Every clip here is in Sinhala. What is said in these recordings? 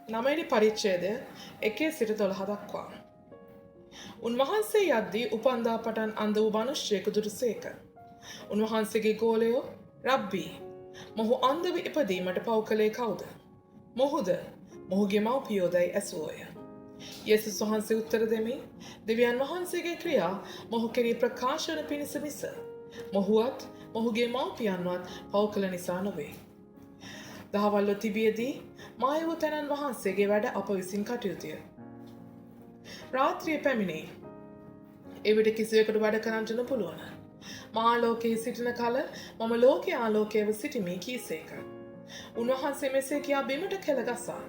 9 පරිච්ඡේදය 1 සිට 12 දක්වා. උන්වහන්සේ යද්දී උපන්දා පටන් අන්ධ වූ මිනිසෙකු දුටුසේක. උන්වහන්සේගේ ගෝලයෝ රබ්බී මොහු අන්ධව ඉපදීමට පව් කළේ කවුද? මොහුද මොහුගේ මව්පියෝදැයි ඇසුවෝය. යේසුස් වහන්සේ උත්තර දෙමින් දෙවියන් වහන්සේගේ ක්‍රියා මොහු කෙරෙහි ප්‍රකාශන පිණිස මිස මොහුවත් මොහුගේ මව්පියන්වත් පව් කළ නිසා නොවේ. දහවල්ව තිබියදී මායවූ තැනන් වහන්සේගේ වැඩ අප විසින් කටයුතුය. රාත්‍රිය පැමිණේ. එවිට කිසිවෙකුට වැඩ කරන්නට නොපුළුවන. මා ලෝකයේ සිටින කල මම ලෝකයේ ආලෝකයව සිටිමි කීසේක. උන්වහන්සේ මෙසේ කියා බිමට කෙළ ගසා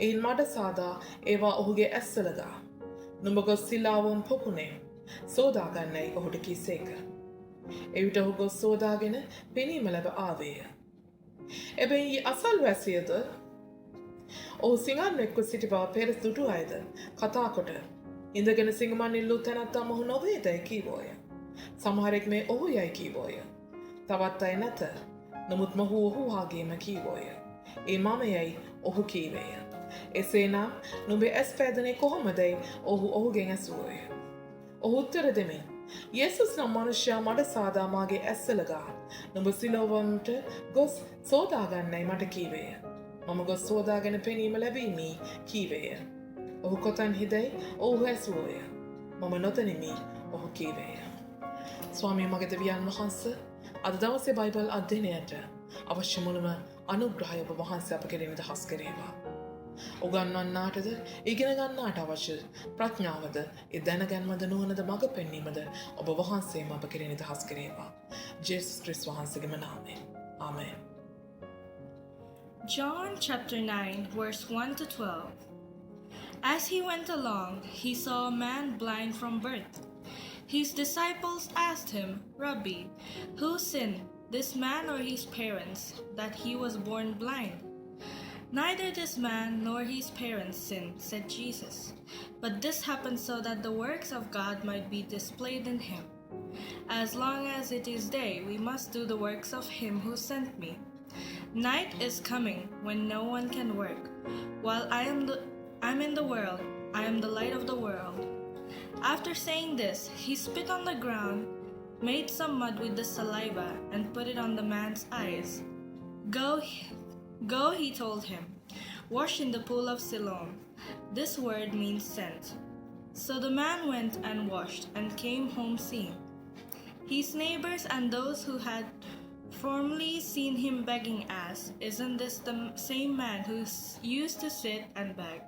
එයින් මඩ සාදා ඒවා ඔහුගේ ඇස්වලගා නුඹ ගොස් සිලාවොන් පොකුණේ සෝදාගන්නයි ඔහුට කීසේක. එවිට ඔහු ගොස් සෝදාගෙන පෙනීම ලැබ ආවේය. එබැයි අසල්වැසියද ඔහු සිඟන්නෙක්ව සිටි බව පෙර දුටු අයද කතා කොට ඉඳගෙන සිංගමන් ඉල්ලූ තැනැත්තා මොහු නොවේදැයි කීවෝය. සමහරෙක් මේ ඔහු යයි කීවෝය. තවත් අය නැත. නමුත් මොහු ඔහු වාගේම කීවෝය. ඒ මම යයි ඔහු කීවේය. එසේනම් නුඹේ ඇස් පෑදුනේ කොහොමදැයි ඔහු ඔහුගෙන් ඇසුවෝය. ඔහු උත්තර දෙමින් යේසුස් නම් මනුෂ්‍යයා මඩ සාදා මාගේ ඇස්වලගා නුඹ සිලෝවන්ට ගොස් සෝදාගන්නයි මට කීවේය. මම ගොස් සෝදාගෙන පෙනීම ලැබීමි කීවේය. ඔහු කොතන් හිදැයි ඔහු ඇසුවෝය. මම නොතනිමි ඔහු කීවේය. ස්වාමී මගේ දෙවියන් වහන්ස අද දවසේ බයිබල් අධ්‍යයනයට අවශ්‍ය මුළුම අනුග්‍රහය ඔබ වහන්සේ අප කෙරෙහි නිදහස් කරේවා. උගන්වන්නාටද ඉගෙන ගන්නාට අවශ්‍ය ප්‍රඥාවද ඒ දැනගැන්මද නුවණද මඟ පෙන්වීමද ඔබ වහන්සේම අප කෙරෙහි නිදහස් කරේවා. ජේසුස් ක්‍රිස්තුස් වහන්සේගේම නාමයෙන්. ආමෙන්. John chapter 9 verse 1 to 12. As he went along, he saw a man blind from birth. His disciples asked him, Rabbi, who sinned, this man or his parents, that he was born blind? Neither this man nor his parents sinned, said Jesus. But this happened so that the works of God might be displayed in him. As long as it is day, we must do the works of him who sent me. Night is coming when no one can work. While I'm in the world, I am the light of the world. After saying this, he spit on the ground, made some mud with the saliva, and put it on the man's eyes. Go, he told him. Wash in the pool of Siloam. This word means sent. So the man went and washed and came home seeing. His neighbors and those who had formerly seen him begging asked, Isn't this the same man who used to sit and beg?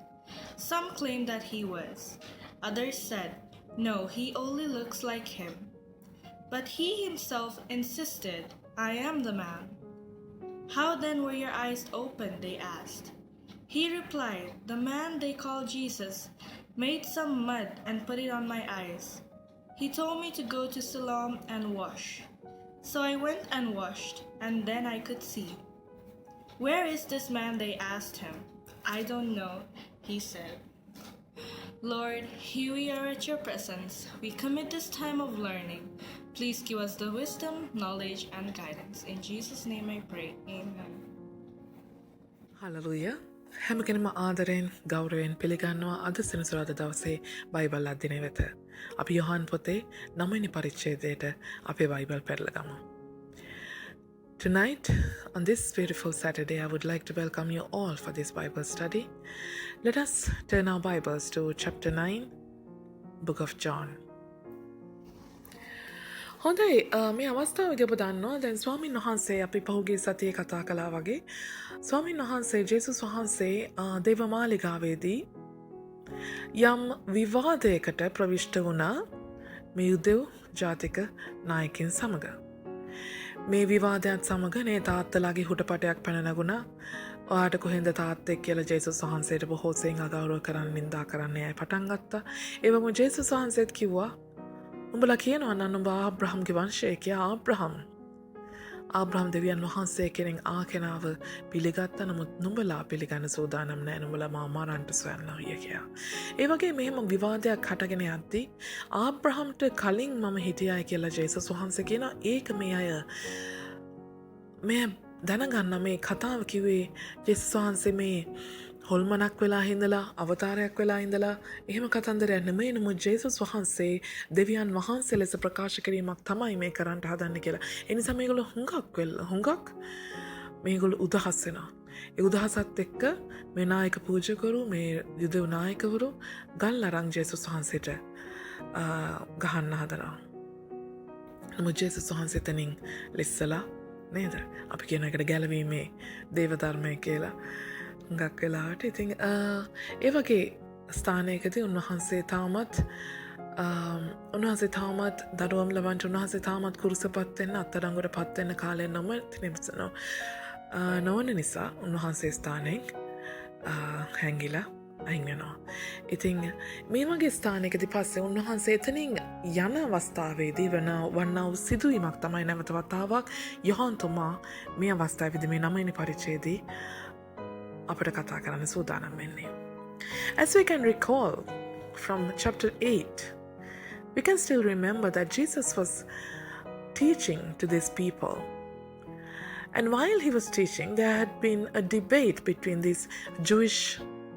Some claimed that he was. Others said, No, he only looks like him. But he himself insisted, I am the man. How then were your eyes opened? They asked. He replied, The man they call Jesus made some mud and put it on my eyes. He told me to go to Siloam and wash. So I went and washed, and then I could see. Where is this man? They asked him. I don't know, he said. Lord, here we are at your presence. We commit this time of learning. Please give us the wisdom, knowledge, and guidance. In Jesus' name I pray. Amen. Hallelujah. හැම කෙනෙම ආදරයෙන් ගෞරවයෙන් පිළිගන්නවා අද සෙනසුරාදා දවසේ බයිබල් අධ්‍යයනය වෙත. අපි යොහන් පොතේ 9 වෙනි පරිච්ඡේදයට අපේ Bible පෙරලගමු. Tonight, on this beautiful Saturday, I would like to welcome you all for this Bible study. Let us turn our Bibles to chapter 9, book of John. හොඳයි මේ අවස්ථාවේදී ඔබ දන්නවා දැන් ස්වාමීන් වහන්සේ අපි පහුගිය සතියේ කතා කළා වගේ ස්වාමීන් වහන්සේ ජේසුස් වහන්සේ දේවමාලිගාවේදී යම් විවාදයකට ප්‍රවිෂ්ඨ වුණා මේ යුදෙව් ජාතික නායකයන් සමග. මේ විවාදයත් සමග නේ තාත්තලාගේ හුටපටයක් පැන නැගුණා. ඔයාට කොහෙන්ද තාත්තෙක් කියලා ජේසුස් වහන්සේට බොහෝ සෙයින් අගෞරව කරන්න නින්දා කරන්න අය පටන් ගත්තා. ඒ වගේම ජේසුස් වහන්සේත් කිව්වා උඹලා කියනවා නම් උඹ ආබ්‍රහම්ගේ වංශය කියා ආබ්‍රහම් දෙවියන් වහන්සේ කෙනෙක් ආකෙනාව පිළිගත්තා නමුත් නුඹලා පිළිගන්න සූදානම් නැහැ නුඹලා මා මරන්නට සොයනවා කියලා. ඒ වගේ මෙහෙම විවාදයක් හටගෙන යද්දී ආබ්‍රහම්ට කලින් මම හිටියයි කියලා ජේසුස් වහන්සේ කියනවා ඒක මේ අය මේ දැනගන්න මේ කතාව කිව්වේ ජේසුස් වහන්සේ මේ හොල්මනක් වෙලා හිඳලා අවතාරයක් වෙලා ඉඳලා එහෙම කතන්දරයක් නෙමෙයි. නමුත් ජේසුස් වහන්සේ දෙවියන් වහන්සේ ලෙස ප්‍රකාශ කිරීමක් තමයි මේ කරන්න හදන්නේ කියලා. ඒ නිසා මේගොල්ලෝ හුඟක් මේගොල්ලෝ උදහස් වෙනවා. ඒ උදහසත් එක්ක මේ නායක පූජකවරු මේ යුදෙව් නායකවරු ගල් අරන් ජේසුස් වහන්සේට ගහන්න හදනවා. නමුත් ජේසුස් වහන්සේ එතනින් ලිස්සලා නේද? අපි කියන එකට ගැලවීමේ දේව ධර්මය කියලා හුඟක් වෙලාවට. ඉතින් ඒ වගේ ස්ථානයකදී උන්වහන්සේ තාමත් දඩුවම් ලබන්න උන්වහන්සේ තාමත් කුරුසපත් වෙන්න අත්අඩංගුවට පත් වෙන්න කාලය නොවන නිසා උන්වහන්සේ ස්ථානයෙන් හැංගිලා අයින් වෙනවා. ඉතින් මේ වගේ ස්ථානයකදී පස්සේ උන්වහන්සේ එතනින් යන අවස්ථාවේදී වන්නා වූ සිදුවීමක් තමයි නැවත වතාවක් යොහන්තුමා මේ අවස්ථාවේදී මේ 9 වෙනි පරිච්ඡේදයේ අපට කතා කරන්න සූදානම් වෙන්නේ. As we can recall from chapter 8, we can still remember that Jesus was teaching to these people. And while he was teaching, there had been a debate between these Jewish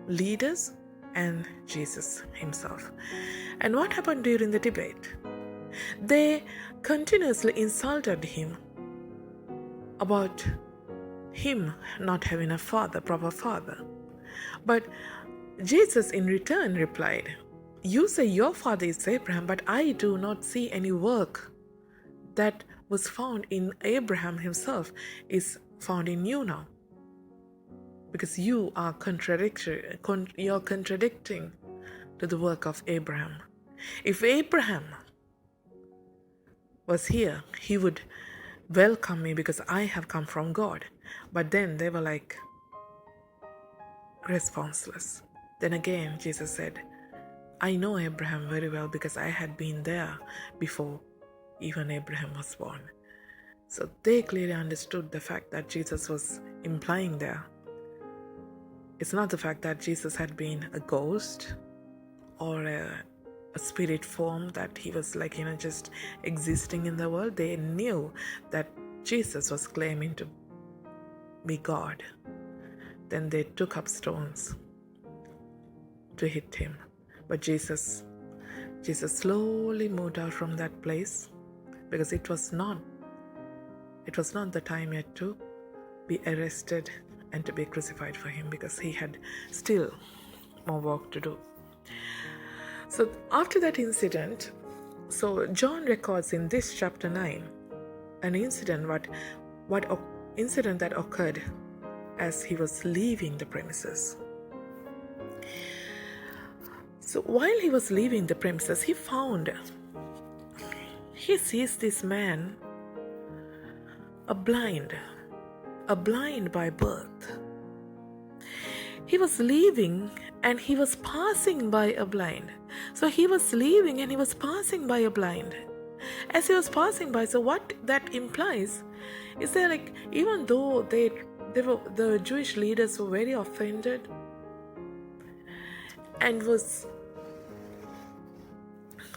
leaders and Jesus himself. And what happened during the debate? They continuously insulted him about him not having a proper father. But Jesus in return replied, "You say your father is Abraham, but I do not see any work that was found in Abraham himself is found in you now. Because you are you're contradicting to the work of Abraham. If Abraham was here, he would welcome me because I have come from God." But then they were like responseless. Then again, Jesus said, "I know Abraham very well because I had been there before even Abraham was born." So they clearly understood the fact that Jesus was implying there. It's not the fact that Jesus had been a ghost or a spirit form, that he was just existing in the world. They knew that Jesus was claiming to be God. Then they took up stones to hit him. But Jesus slowly moved out from that place because it was not the time yet to be arrested and to be crucified for him, because he had still more work to do. So after that incident, so John records in this chapter 9 an incident incident that occurred as he was leaving the premises. So while he was leaving the premises, he sees this man, a blind by birth. He was leaving and he was passing by a blind. So he was leaving and he was passing by a blind. As he was passing by, so what that implies is that even though the Jewish leaders were very offended and was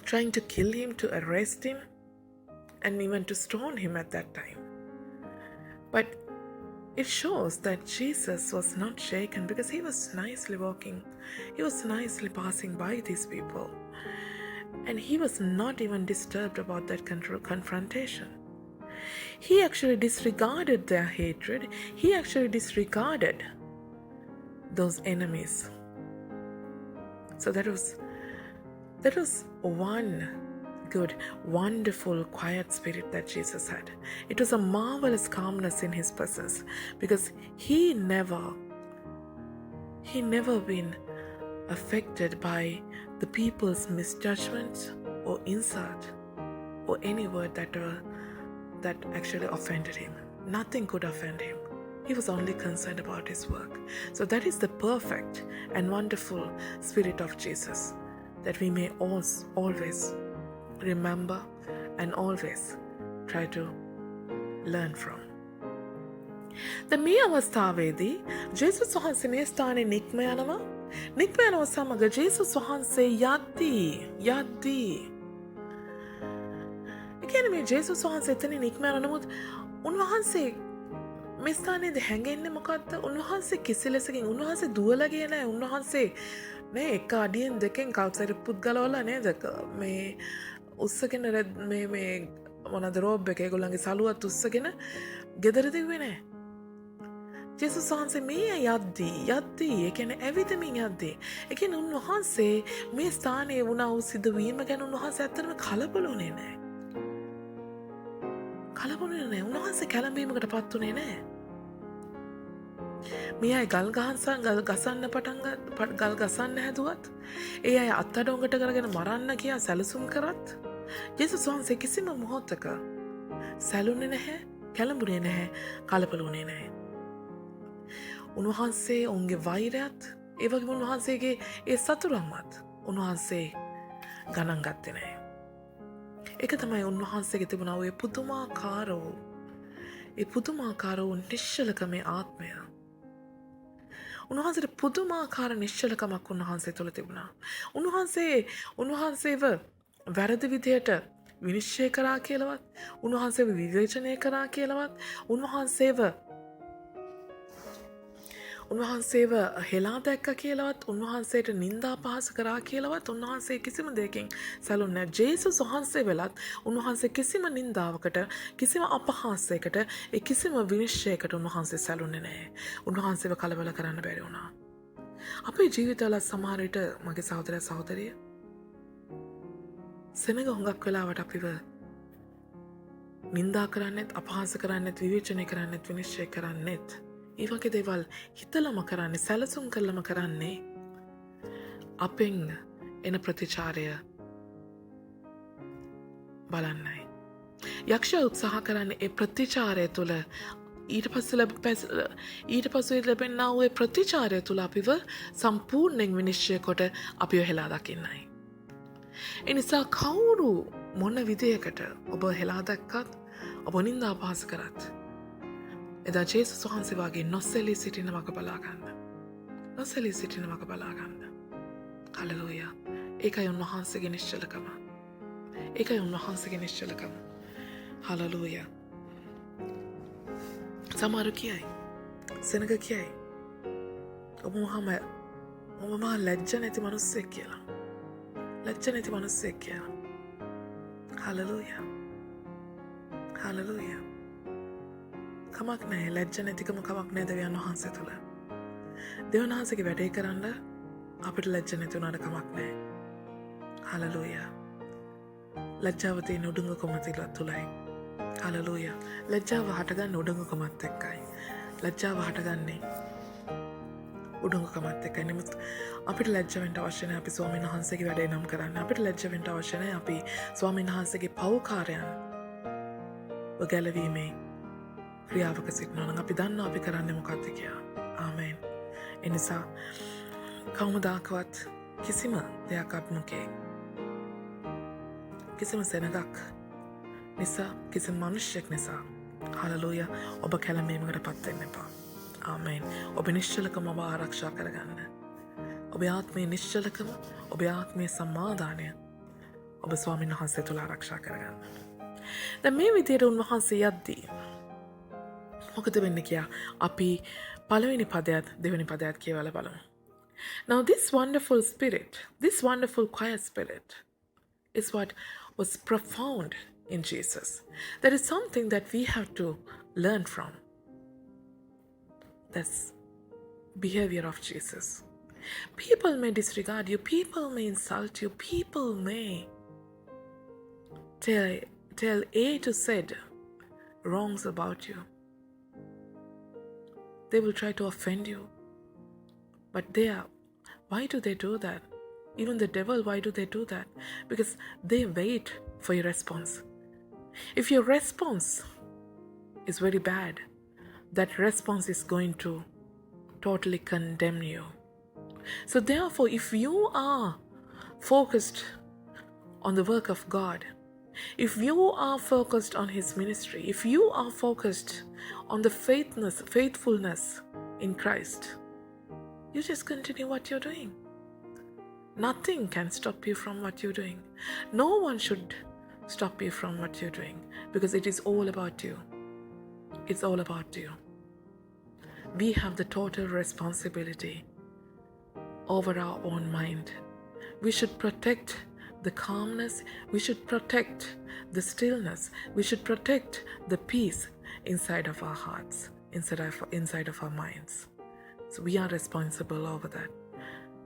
trying to kill him, to arrest him, and even to stone him at that time. But it shows that Jesus was not shaken because he was nicely walking. He was nicely passing by these people. And he was not even disturbed about that confrontation. He actually disregarded their hatred. He actually disregarded those enemies. So that was one good, wonderful, quiet spirit that Jesus had. It was a marvelous calmness in his presence because he never been affected by the people's misjudgments or insult or any word that actually offended him. Nothing could offend him. He was only concerned about his work. So that is the perfect and wonderful spirit of Jesus that we may always remember and always try to learn from. මේ අවස්ථාවේදී ජේසුස් වහන්සේ මේ ස්ථානයේ නික්ම යනවා සමග ජේසුස් වහන්සේ යද්දී ඒ කියන්නේ මේ ජේසුස් වහන්සේ එතනින් නික්ම යන නමුත් උන්වහන්සේ මේ ස්ථානයේදී හැඟෙන්නේ මොකද්ද? උන්වහන්සේ කිසි ලෙසකින් උන්වහන්සේ දුවලා ගියේ නැහැ. උන්වහන්සේ මේ එක අඩියෙන් දෙකෙන් කල්සරිප්පුත් ගලවලා නේද? මේ උස්සගෙන මේ මොනද රෝබ් එක ඒගොල්ලන්ගේ සලුවත් උස්සගෙන ගෙදර දිව්වේ නැහැ. ජේසුස් වහන්සේ මේ යද්දී ඒ කියන්නේ ඇවිදමින් යද්දී ඒ කියන්නේ උන්වහන්සේ මේ ස්ථානයේ වුණා වූ සිදුවීම ගැන උන්වහන්සේ ඇත්තටම කලබල වුණේ නැහැ. කලබලුනේ නැහැ. උන්වහන්සේ කැළඹීමකට පත් වුණේ නැහැ. මේ අය ගල් ගසන්න හැදුවත් ඒ අය අත්අඩංගුවට කරගෙන මරන්න කියා සැලසුම් කරත් ජේසුස් වහන්සේ කිසිම මොහොතක සැලුනේ නැහැ, කැළඹුණේ නැහැ, කලබල වුණේ නැහැ. උන්වහන්සේ ඔවුන්ගේ වෛරයත් ඒ වගේම උන්වහන්සේගේ ඒ සතුරන්වත් උන්වහන්සේ ගණන් ගත්තේ නැහැ. ඒක තමයි උන්වහන්සේගේ තිබුණා වූ පුදුමාකාර වූ නිශ්චලකමේ ආත්මය. උන්වහන්සේට පුදුමාකාර නිශ්චලකමක් උන්වහන්සේ තුළ තිබුණා. උන්වහන්සේව වැරදි විදියට විනිශ්චය කරා කියලාවත්, උන්වහන්සේව විවේචනය කරා කියලාවත්, උන්වහන්සේව හෙලා දැක්ක කියලාවත්, උන්වහන්සේට නින්දා පහස කරා කියලාවත් උන්වහන්සේ කිසිම දෙයකින් සැලුන්නේ නැහැ. ජේසුස් වහන්සේ වෙලත් උන්වහන්සේ කිසිම නින්දාවකට, කිසිම අපහාසයකට, කිසිම විනිශ්චයකට උන්වහන්සේ සැලුන්නේ නැහැ. උන්වහන්සේව කලබල කරන්න බැරි වුණා. අපේ ජීවිතවල සමහර විට මගේ සහෝදර සහෝදරිය සෙනග හුඟක් වෙලාවට අපිව නින්දා කරන්නෙත්, අපහාස කරන්නෙත්, විවේචනය කරන්නෙත්, විනිශ්චය කරන්නෙත් ඒ වගේ දේවල් හිතලම කරන්නේ, සැලසුම් කරලම කරන්නේ අපෙන් එන ප්‍රතිචාරය බලන්නයි. යක්ෂයා උත්සාහ කරන්නේ ඒ ප්‍රතිචාරය තුළ ඊට පස්සේ ලැබෙනා වූ ප්‍රතිචාරය තුළ අපිව සම්පූර්ණයෙන් විනිශ්චය කොට අපිව හෙලා දකින්නයි. එනිසා කවුරු මොන විදියකට ඔබ හෙලා දැක්කත්, ඔබ නින්දා අපහාස කරත් එදා ජේසුස් වහන්සේ වගේ නොසැලී සිටින මඟ බලාගන්න. හලෙලූයා. ඒකයි උන්වහන්සේගේ නිශ්චලකම. හලෙලූයා. සමහර කියයි, සෙනග කියයි, ඔබ මහා ලැජ්ජ නැති මිනිස්සෙක් කියලා. හලෙලූයා. කමක් නැහැ, ලැජ්ජ නැතිකම කමක් නැහැ දෙවියන් වහන්සේ තුළ. දෙවියන් වහන්සේගේ වැඩේ කරන්න අපිට ලැජ්ජ නැති වුණාට කමක් නැහැ. හලෙලූයා. ලැජ්ජාව තියෙන උඩඟුකම තුළයි. හලෙලූයා. ලැජ්ජාව හටගන්න උඩඟුකමත් එක්කයි. ලැජ්ජාව හටගන්නේ උඩඟුකමත් එක්කයි. නමුත් අපිට ලැජ්ජ වෙන්න අවශ්‍ය නැහැ අපි ස්වාමීන් වහන්සේගේ වැඩේ නම් කරන්න. අපිට ලැජ්ජ වෙන්න අවශ්‍ය නැහැ අපි ස්වාමීන් වහන්සේගේ පෞකාරයන් ගැලවීමේ ක්‍රියාවක සිටිනවා නම් අපි දන්නවා අපි කරන්නේ මොකක්ද කියලා. ආමේන්. එනිසා කවමදාකවත් කිසිම දෙයක් අපමුකේ, කිසිම සෙනගක් නිසා, කිසිම මනුෂ්‍යෙක් නිසා හලෙලූයා ඔබ කැළඹීමකට පත් වෙන්න එපා. ආමේන්. ඔබ නිශ්චලකම ඔබ ආරක්ෂා කරගන්න. ඔබේ ආත්මයේ නිශ්චලකම, ඔබේ ආත්මයේ සමාදානය ඔබ ස්වාමීන් වහන්සේ තුළ ආරක්ෂා කරගන්න. දැන් මේ විදියට උන්වහන්සේ යද්දී මොකද වෙන්නේ කියලා අපි පළවෙනි පදයත් දෙවෙනි පදයත් කියවලා බලමු. Now this wonderful quiet spirit is what was profound in Jesus. That is something that we have to learn from. That's behavior of Jesus. People may disregard you, people may insult you, people may tell A to Z wrongs about you. They will try to offend you. But why do they do that? Even the devil, why do they do that? Because they wait for your response. If your response is very bad, that response is going to totally condemn you. So therefore, if you are focused on the work of God, if you are focused on His ministry, if you are focused on the faithfulness in Christ, you just continue what you're doing. Nothing can stop you from what you're doing. No one should stop you from what you're doing because it is all about you. It's all about you. we have the total responsibility over our own mind. We should protect the calmness, we should protect the stillness, we should protect the peace inside of our hearts, inside of our minds. So we are responsible over that.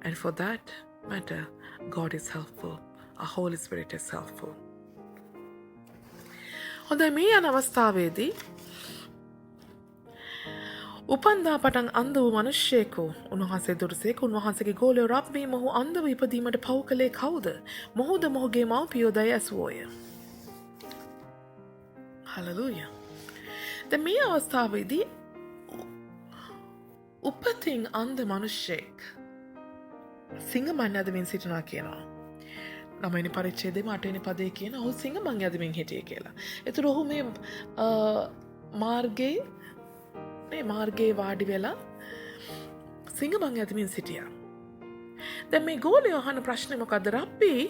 And for that matter, God is helpful. Our Holy Spirit is helpful. හොඳයි, මේ යන අවස්ථාවේදී උපන්දා පටන් අන්ධ වූ මනුෂ්‍යයෙකු උන්වහන්සේ දුටුසේක. උන්වහන්සේගේ ගෝලයෝ රබ්බී, මොහු අන්ධව ඉපදීමට පව් කළේ කවුද? මොහුද මොහුගේ මව්පියෝදයි ඇසුවෝය. හලලූයා. දැන් මේ අවස්ථාවේදී උපතින් අන්ධ මනුෂ්‍යෙක් සිංහමන් යදමින් සිටිනවා කියනවා. 9 වෙනි පරිච්ඡේදයේ 8 වෙනි පදයේ කියන ඔහු සිංහමන් යදමින් හිටියේ කියලා. ඒතර ඔහු මේ මාර්ගයේ වාඩි වෙලා සිංහමන් යදමින් සිටියා. දැන් මේ ගෝලයෝ අහන ප්‍රශ්නේ මොකද්ද? රබ්බී,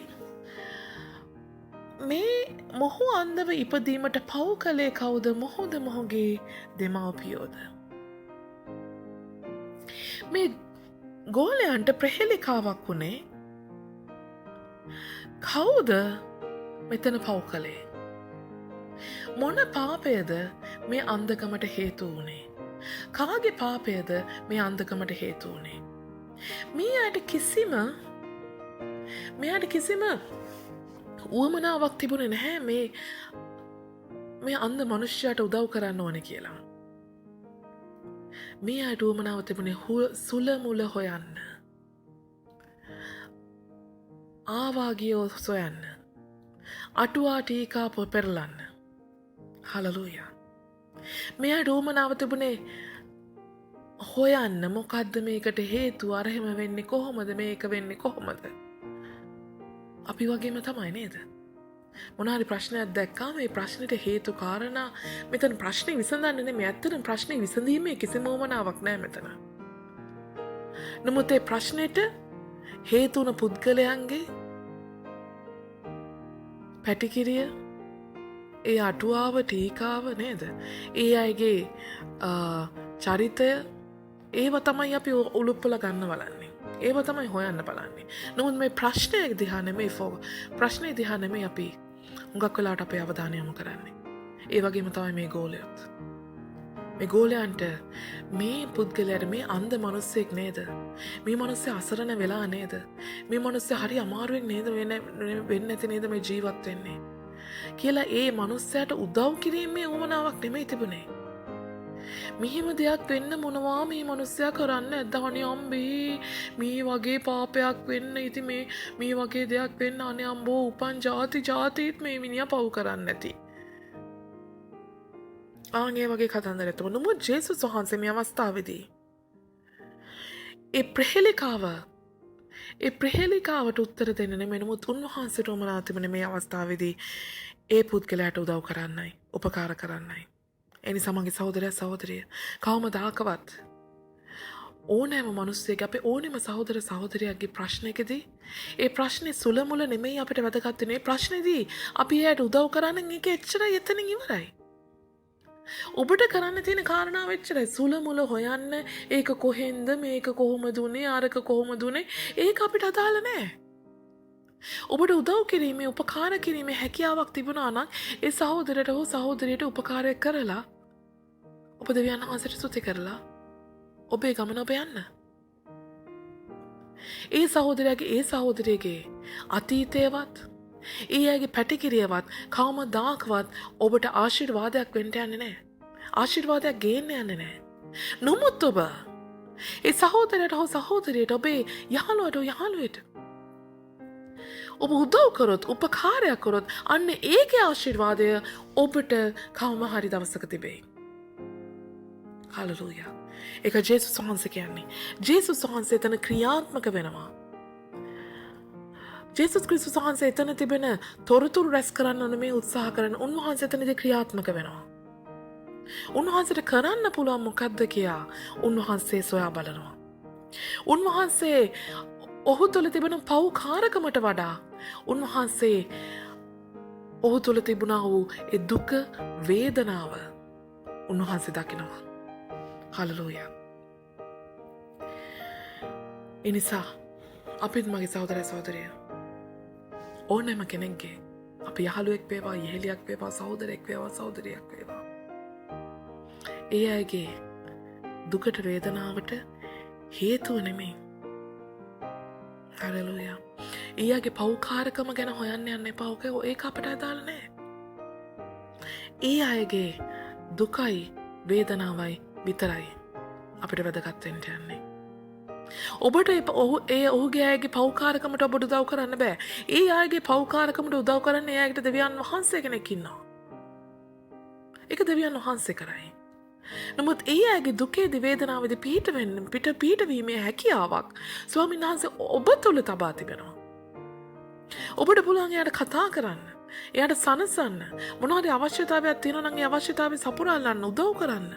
මේ මොහු අන්ධව ඉපදීමට පව් කළේ කවුද? මොහුද මොහුගේ දෙමව්පියෝද? මේ ගෝලයන්ට ප්‍රහෙලිකාවක් වුණේ කවුද මෙතන පව් කළේ? මොන පාපයද මේ අන්ධකමට හේතු වුණේ? කාගේ පාපයද මේ අන්ධකමට හේතු වුණේ? මෙයාට කිසිම උවමනාවක් තිබුණේ නැහැ මේ අන්ධ මනුෂ්‍යයාට උදව් කරන්න ඕනේ කියලා. මෙයාට උවමනාව තිබුණේ සුල මුල හොයන්න, ආවාගියෝ සොයන්න, අටුවා ටීකා පෙරලන්න. හලලූයා. මෙයාට උවමනාව තිබුණේ හොයන්න මොකද්ද මේකට හේතුව, අරහෙම වෙන්නේ කොහොමද, මේක වෙන්නේ කොහොමද? අපි වගේම තමයි නේද? මොනහරි ප්‍රශ්නයක් දැක්කාම මේ ප්‍රශ්නෙට හේතු කාරණා, මෙතන ප්‍රශ්නේ විසඳන්නේ නෙමෙයි, ඇත්තටම ප්‍රශ්නේ විසඳීමේ කිසිම උවමනාවක් නැහැ මෙතන. නමුත් ඒ ප්‍රශ්නෙට හේතු වුණ පුද්ගලයන්ගේ පැටිකිරිය, ඒ අටුවාව ටීකාව නේද, ඒ අයගේ චරිතය, ඒව තමයි අපි උලුප්පල ගන්න බලන්නේ. ඒව තමයි හොයන්න බලන්නේ. නමුත් මේ ප්‍රශ්නය දිහා නෙමෙයි අපි හුඟක් වෙලාවට අපේ අවධානය යොමු කරන්නේ. ඒ වගේම තමයි මේ ගෝලයොත්. මේ ගෝලයන්ට මේ පුද්ගලයාට මේ අන්ධ මනුස්සයෙක් නේද? මේ මනුස්සයා අසරණ වෙලා නේද? මේ මනුස්සයා හරි අමාරුවෙන් නේද වෙන්නේ නැති නේද මේ ජීවත් වෙන්නේ? කියලා ඒ මනුස්සයාට උදව් කිරීමේ උවමනාවක් නෙමෙයි තිබුණේ. මෙහෙම දෙයක් වෙන්න මොනවා මේ මනුස්සයා කරන්න ඇද්ද? අනේ අම්බේ, මේ වගේ පාපයක් වෙන්න, ඉතින් මේ වගේ දෙයක් වෙන්න, අනේ අම්බෝ, උපන් ජාතිත් මේ මිනිහා පව් කරන්න නැති. ආන්ගේ වගේ කතන්දර ඇතුව. නමුත් ජේසුස් වහන්සේ මේ අවස්ථාවේදී ඒ ප්‍රහෙලිකාවට උත්තර දෙන්න නෙමෙයි, නමුත් උන්වහන්සේට උවමනා තිබුණේ මේ අවස්ථාවේදී ඒ පුද්ගලයාට උදව් කරන්නයි, උපකාර කරන්නයි. එනිසා මගේ සහෝදරයා සහෝදරිය, කවමදාකවත් ඕනෑම මනුස්සයෙක්, අපේ ඕනෙම සහෝදර සහෝදරියගේ ප්‍රශ්නයකදී ඒ ප්‍රශ්නේ සුල මුල නෙමෙයි අපිට වැදගත් වෙන්නේ. ප්‍රශ්නේදී අපි එයාට උදව් කරන්න, ඒක එච්චරයි, එතනින් ඉවරයි. ඔබට කරන්න තියෙන කාරණාව එච්චරයි. සුල මුල හොයන්න, ඒක කොහෙන්ද, මේක කොහොමද උනේ, අරක කොහොමද උනේ, ඒක අපිට අදාළ නැහැ. ඔබට උදව් කිරීමේ, උපකාර කිරීමේ හැකියාවක් තිබුණා නම් ඒ සහෝදරයට හෝ සහෝදරියට උපකාරය කරලා, ඔබ දෙවියන් වහන්සේට ස්තුති කරලා ඔබේ ගමන ඔබ යන්න. ඒ සහෝදරයාගේ ඒ සහෝදරියගේ අතීතයවත්, ඒ අයගේ පැටිකිරියවත් කවමදාකවත් ඔබට ආශිර්වාදයක් වෙන්න යන්නේ නැහැ. ආශිර්වාදයක් ගේන්න යන්නේ නැහැ. නමුත් ඔබ ඒ සහෝදරයට හෝ සහෝදරියට, ඔබේ යහළුවට ඔබ උදව් කරොත්, උපකාරයක් කරොත්, අන්න ඒකේ ආශිර්වාදය ඔබට කවම හරි දවසක තිබේ. හලලූයා. ඒක ජේසුස් වහන්සේ කියන්නේ. ජේසුස් වහන්සේ එතන ක්‍රියාත්මක වෙනවා. ජේසුස් ක්‍රිස්තුස් වහන්සේ එතන තිබෙන තොරතුරු රැස් කරන්න නෙමෙයි උත්සාහ කරන. උන්වහන්සේ එතනදී ක්‍රියාත්මක වෙනවා. උන්වහන්සේට කරන්න පුළුවන් මොකද්ද කියා උන්වහන්සේ සොයා බලනවා. උන්වහන්සේ ඔහු තුළ තිබෙන පව්කාරකමට වඩා උන්වහන්සේ ඔහු තුළ තිබුණා වූ ඒ දුක, වේදනාව උන්වහන්සේ දකිනවා. හලලූයා. ඒ නිසා අපිත් මගේ සහෝදර සහෝදරය ඕනෑම කෙනෙක්ගේ අපි යහළුවෙක් වේවා යෙහෙලියක් වේවා සහෝදරෙක් වේවා සහෝදරියක් වේවා ඒ අයගේ දුකට වේදනාවට හේතුව නෙමෙයි හලෙලූයා ඒ අයගේ පෞකාරකම ගැන හොයන්න යන්න එපා ඒක අපට අදාළ නෑ ඒ අයගේ දුකයි වේදනාවයි විතරයි අපිට වැදගත් වෙන්න යන්නේ ඔබට ඔහුගේ අයගේ පෞකාරකමට ඔබට උදව් කරන්න බෑ ඒ අයගේ පෞකාරකමට උදව් කරන්න ඒ අයට දෙවියන් වහන්සේ කෙනෙක් ඉන්නවා ඒක දෙවියන් වහන්සේ කරයි නමුත් ඒ අයගේ දුකේදී වේදනාවේදී පීඩවීමේ හැකියාවක් ස්වාමීන් වහන්සේ ඔබ තුළ තබා තිබෙනවා ඔබට පුළුවන් එයාට කතා කරන්න එයාට සනසන්න මොනවද අවශ්‍යතාවයක් තියෙනවා නම් ඒ අවශ්‍යතාවය සපුරාලන්න උදව් කරන්න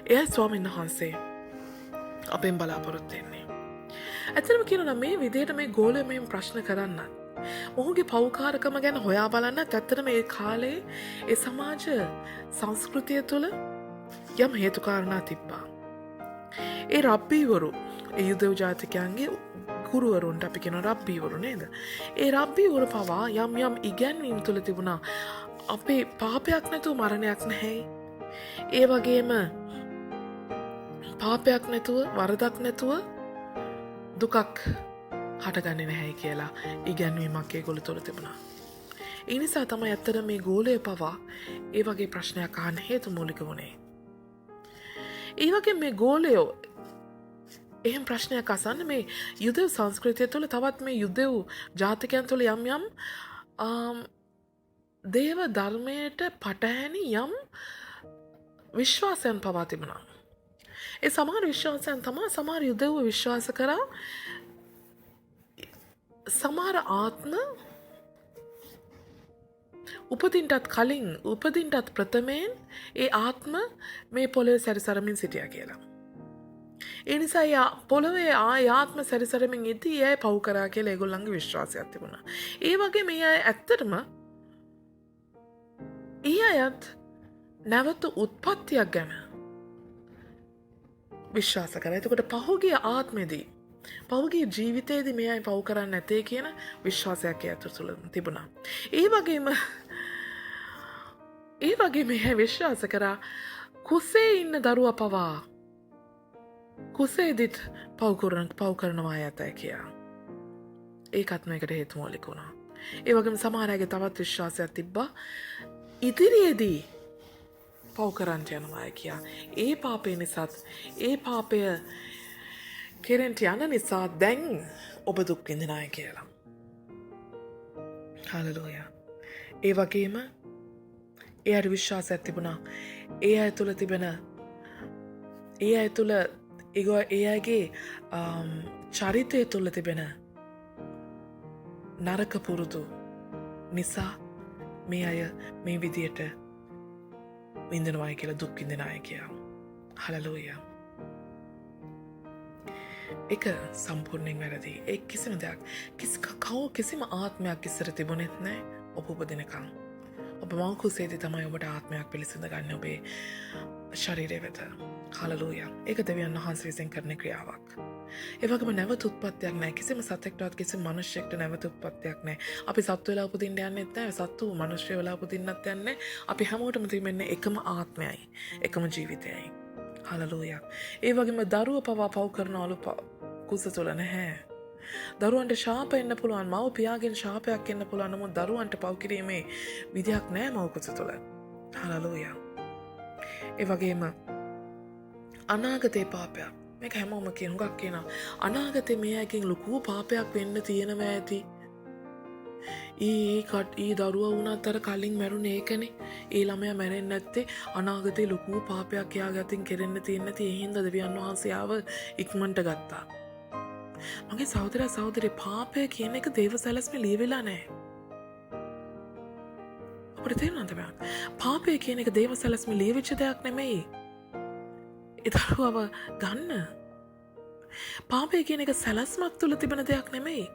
එයා ස්වාමීන් වහන්සේ අපෙන් බලාපොරොත්තු වෙන්නේ ඇත්තටම කියනවා මේ විදිහට මේ ගෝලය මෙහෙම ප්‍රශ්න කරන්න ඔහුගේ පෞකාරකම ගැන හොයා බලන්නත් ඇත්තටම ඒ කාලේ ඒ සමාජ සංස්කෘතිය තුළ යම් හේතු කාරණා තිබ්බා ඒ රබ්බීවරු ඒ යුදෙව් ජාතිකයන්ගේ ගුරුවරුන්ට අපි කියන රබ්බීවරු නේද ඒ රබ්බීවරු පවා යම් යම් ඉගැන්වීම් තුළ තිබුණා අපේ පාපයක් නැතුව මරණයක් නැහැ ඒ වගේම පාපයක් නැතුව වරදක් නැතුව දුකක් හටගන්නේ නැහැ කියලා ඉගැන්වීමක් ඒගොල්ලෝ තුළ තිබුණා. ඒ නිසා තමයි ඇත්තට මේ ගෝලය පවා ඒ වගේ ප්‍රශ්නයක් අහන්න හේතු මූලික වුණේ. ඒ වගේ මේ ගෝලයෝ එහෙම ප්‍රශ්නයක් අසන්න මේ යුදෙව් සංස්කෘතිය තුළ තවත් මේ යුදෙව් ජාතිකයන් තුළ යම් යම් දේව ධර්මයට පටහැනි යම් විශ්වාසයන් පවා තිබුණා. ඒ සමහර විශ්වාසයන් තමයි සමහර යුදෙව්ව විශ්වාස කරා සමහර ආත්ම උපදින්ටත් කලින් උපදින්ටත් ප්‍රථමයෙන් ඒ ආත්ම මේ පොළොවේ සැරිසරමින් සිටියා කියලා. ඒ නිසා පොළොවේ ආත්ම සැරිසරමින් ඉදී ඒ පව් කරා කියලා ඒගොල්ලන්ගේ විශ්වාසයක් තිබුණා. ඒ වගේ මේ අය ඇත්තටම ඒ අයත් නැවත උත්පත්තියක් ගැන විශ්වාස කරා. එතකොට පහුගිය ආත්මෙදී පෞගේ ජීවිතයේදී මේ අය පව් කරන්නේ නැතේ කියන විශ්වාසයක් ඒ තුළ තිබුණා. ඒ වගේ මේ විශ්වාස කරා කුසේ ඉන්න දරුවා පවා කුසේදිත් පව් කරනවා ඇතයි කියා. ඒකත් මේකට හේතු මූලික වුණා. ඒ වගේම සමහර අයගේ තවත් විශ්වාසයක් තිබ්බා ඉදිරියේදී පව් කරන්න යනවා කියා. ඒ පාපය නිසාත් ඒ පාපය කෙරෙන්ට යන නිසා දැන් ඔබ දුක් විඳින අය කියලා. හලෙලූයා. ඒ වගේම ඒ අය විශ්වාසයක් තිබුණා. ඒ අය තුළ තිබෙන ඒ අයගේ චරිතය තුළ තිබෙන නරක පුරුදු නිසා මේ අය මේ විදියට විඳිනවා කියලා දුක් විඳින අය කියලා. හලෙලූයා. එක සම්පූර්ණයෙන් වැරදි. ඒ කිසිම දෙයක් කිසිම ආත්මයක් ඉස්සර තිබුණෙත් නෑ ඔබ උපදිනකම්. ඔබ මව් කුසේදී තමයි ඔබට ආත්මයක් පිළිසිඳ ගන්න ඔබේ ශරීරය වෙත. හලෙලූයා. ඒක දෙවියන් වහන්සේ විසින් කරන ක්‍රියාවක්. ඒ වගේම නැවත උත්පත්තියක් නෑ. කිසිම සතෙක්ටවත් කිසිම මිනිසෙක්ට නැවත උත්පත්තියක් නෑ. අපි සත්තු වෙලා උපදින්න යන්නෙත් නෑ. සත්තු මිනිස්සු වෙලා උපදින්නත් යන්නේ. අපි හැමෝටම තිබෙන්නේ එකම ආත්මයයි. එකම ජීවිතයයි. හලෙලූයා. ඒ වගේම දරුව පවා පව් කරනවලු කුස තුළ නැහැ. දරුවන්ට ශාප එන්න පුළුවන්. මව පියාගෙන් ශාපයක් එන්න පුළුවන්. නමුත් දරුවන්ට පව් කිරීමේ විදියක් නැහැ මව කුස තුළ. හලෙලූයා. ඒ වගේම අනාගතේ පාපයක්. මේක හැමෝම හුඟක් කියනවා. අනාගතේ මේ අයකින් ලොකු පාපයක් වෙන්න තියෙනවා ඇති. ඊ දරුවා වුණත් අර කලින් මැරුණේ ඒකනේ. ඒ ළමයා මැරෙන්නේ නැත්තේ අනාගතේ ලොකු පාපයක් එයාගේ අතින් කෙරෙන්න තියෙන නැති ඒ හින්දා දෙවියන් වහන්සේ ආව ඉක්මනට ගත්තා. මගේ සහෝදර සහෝදරි පාපය කියන එක දේව සැලැස්මේ ලියවිලා නැහැ. අපිට තේරෙනවද බෑ? පාපය කියන එක දේව සැලැස්මේ ලියවිච්ච දෙයක් නෙමෙයි. ඒ දරුවව ගන්න. පාපය කියන එක සැලැස්මක් තුල තිබෙන දෙයක් නෙමෙයි.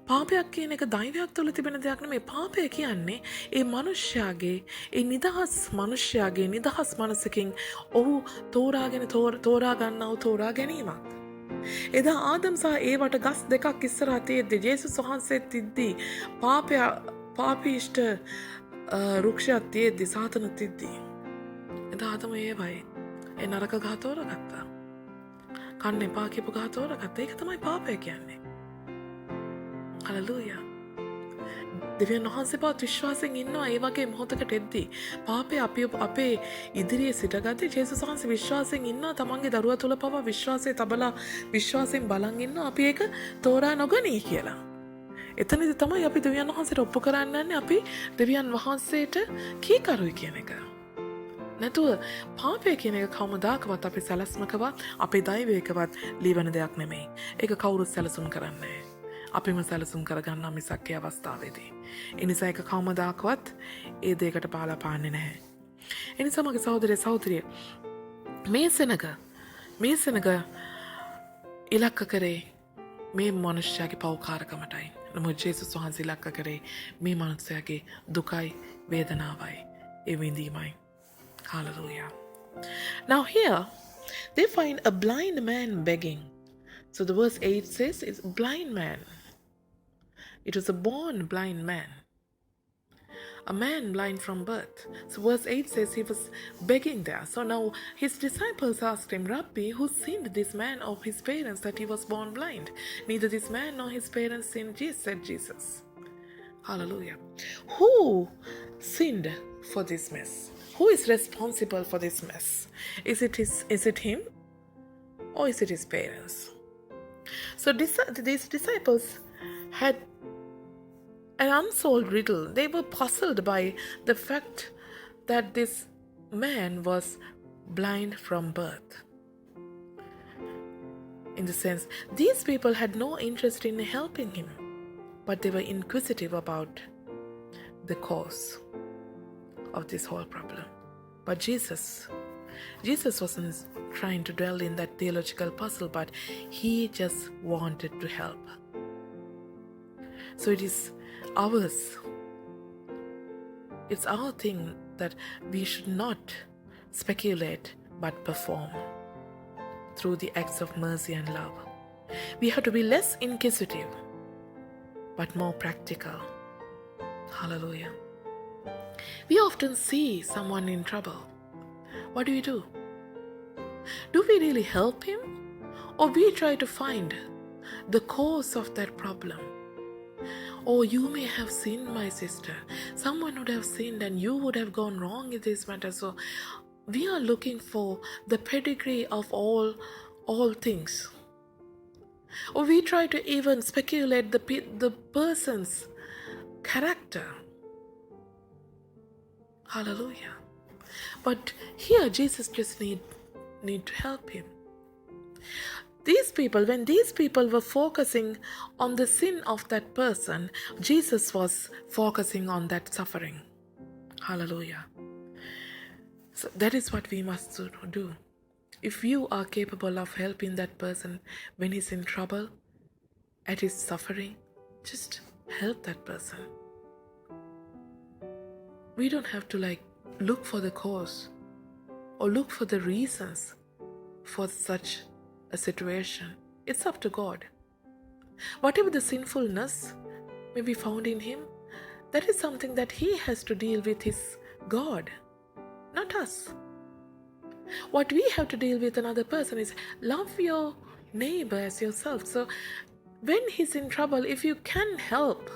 පාපයක් කියන එක දෛවයක් තුළ තිබෙන දෙයක් නෙමෙයි. පාපය කියන්නේ ඒ මනුෂ්‍යයාගේ ඒ නිදහස් මනුෂ්‍යයාගේ නිදහස් මනසකින් ඔහු තෝරා ගන්නව තෝරා ගැනීමක්. එදා ආදම් සහ ඒවට ගස් දෙකක් ඉස්සරහා තියෙද්දි ජේසුස් වහන්සේ තිද්දී පාපීෂ්ඨ රුක්ෂයක් තියෙද්දි සාතන තිද්දී එදා ආදම ඒවයි ඒ නරක ගහ තෝරගත්තා. කන්න එපා කියපු ගහ තෝරගත්තා. ඒක තමයි පාපය කියන්නේ. හලලූයා. දෙවියන් වහන්සේ පාත් විශ්වාසයෙන් ඉන්නවා ඒ වගේ මොහොතකට එද්දී. පාපය අපේ ඉදිරියේ සිටගත්තේ ජේසුස් වහන්සේ විශ්වාසයෙන් ඉන්නවා තමන්ගේ දරුවා තුළ පවා විශ්වාසය තබලා විශ්වාසයෙන් බලන් ඉන්නවා අපි ඒක තෝරා නොගනී කියලා. එතනදි තමයි අපි දෙවියන් වහන්සේට ඔප්පු කරන්න යන්නේ අපි දෙවියන් වහන්සේට කීකරුයි කියන එක. නැතුව පාපය කියන එක කවමදාකවත් අපේ සැලැස්මකවත් අපේ දෛවයකවත් ලීවන දෙයක් නෙමෙයි. ඒක කවුරුත් සැලසුම් කරන්නේ නැහැ. අපිම සැලසුම් කරගන්නා මිසක් ඒ අවස්ථාවේදී. ඒ නිසා ඒක කවමදාකවත් ඒ දෙයකට පාලා පාන්නේ නැහැ. ඒ නිසා මගේ සහෝදරිය මේ සෙනග ඉලක්ක කරේ මේ මනුෂ්‍යයාගේ පෞකාරකමටයි. නමුත් ජේසුස් වහන්සේ ඉලක්ක කරේ මේ මනුෂ්‍යයාගේ දුකයි වේදනාවයි ඒ විඳීමයි. Hallelujah. Now here they find a blind man begging. So the verse 8 says it's a blind man. It was a born blind man. A man blind from birth. So verse 8 says he was begging there. So now his disciples asked him, Rabbi, who sinned, this man or his parents, that he was born blind? Neither this man nor his parents sinned, said Jesus. Hallelujah. Who sinned for this mess? Who is responsible for this mess? Is it him? Or is it his parents? So these disciples had an unsolved riddle. They were puzzled by the fact that this man was blind from birth. In the sense, these people had no interest in helping him, but they were inquisitive about the cause of this whole problem. But Jesus wasn't trying to dwell in that theological puzzle, but he just wanted to help. So it is ours. It's our thing that we should not speculate but perform through the acts of mercy and love. We have to be less inquisitive but more practical. Hallelujah. We often see someone in trouble. What do? Do we really help him? Or we try to find the cause of that problem? Oh, you may have sinned, my sister. Someone would have sinned and you would have gone wrong in this matter. So we are looking for the pedigree of all things. Or we try to even speculate the person's character. Hallelujah. But here Jesus just need to help him. When these people were focusing on the sin of that person, Jesus was focusing on that suffering. Hallelujah. So that is what we must do. If you are capable of helping that person when he's in trouble, at his suffering, just help that person. We don't have to look for the cause or look for the reasons for such a situation. It's up to God. Whatever the sinfulness may be found in him, that is something that he has to deal with his God, not us. What we have to deal with another person is love your neighbor as yourself. So when he's in trouble, if you can help,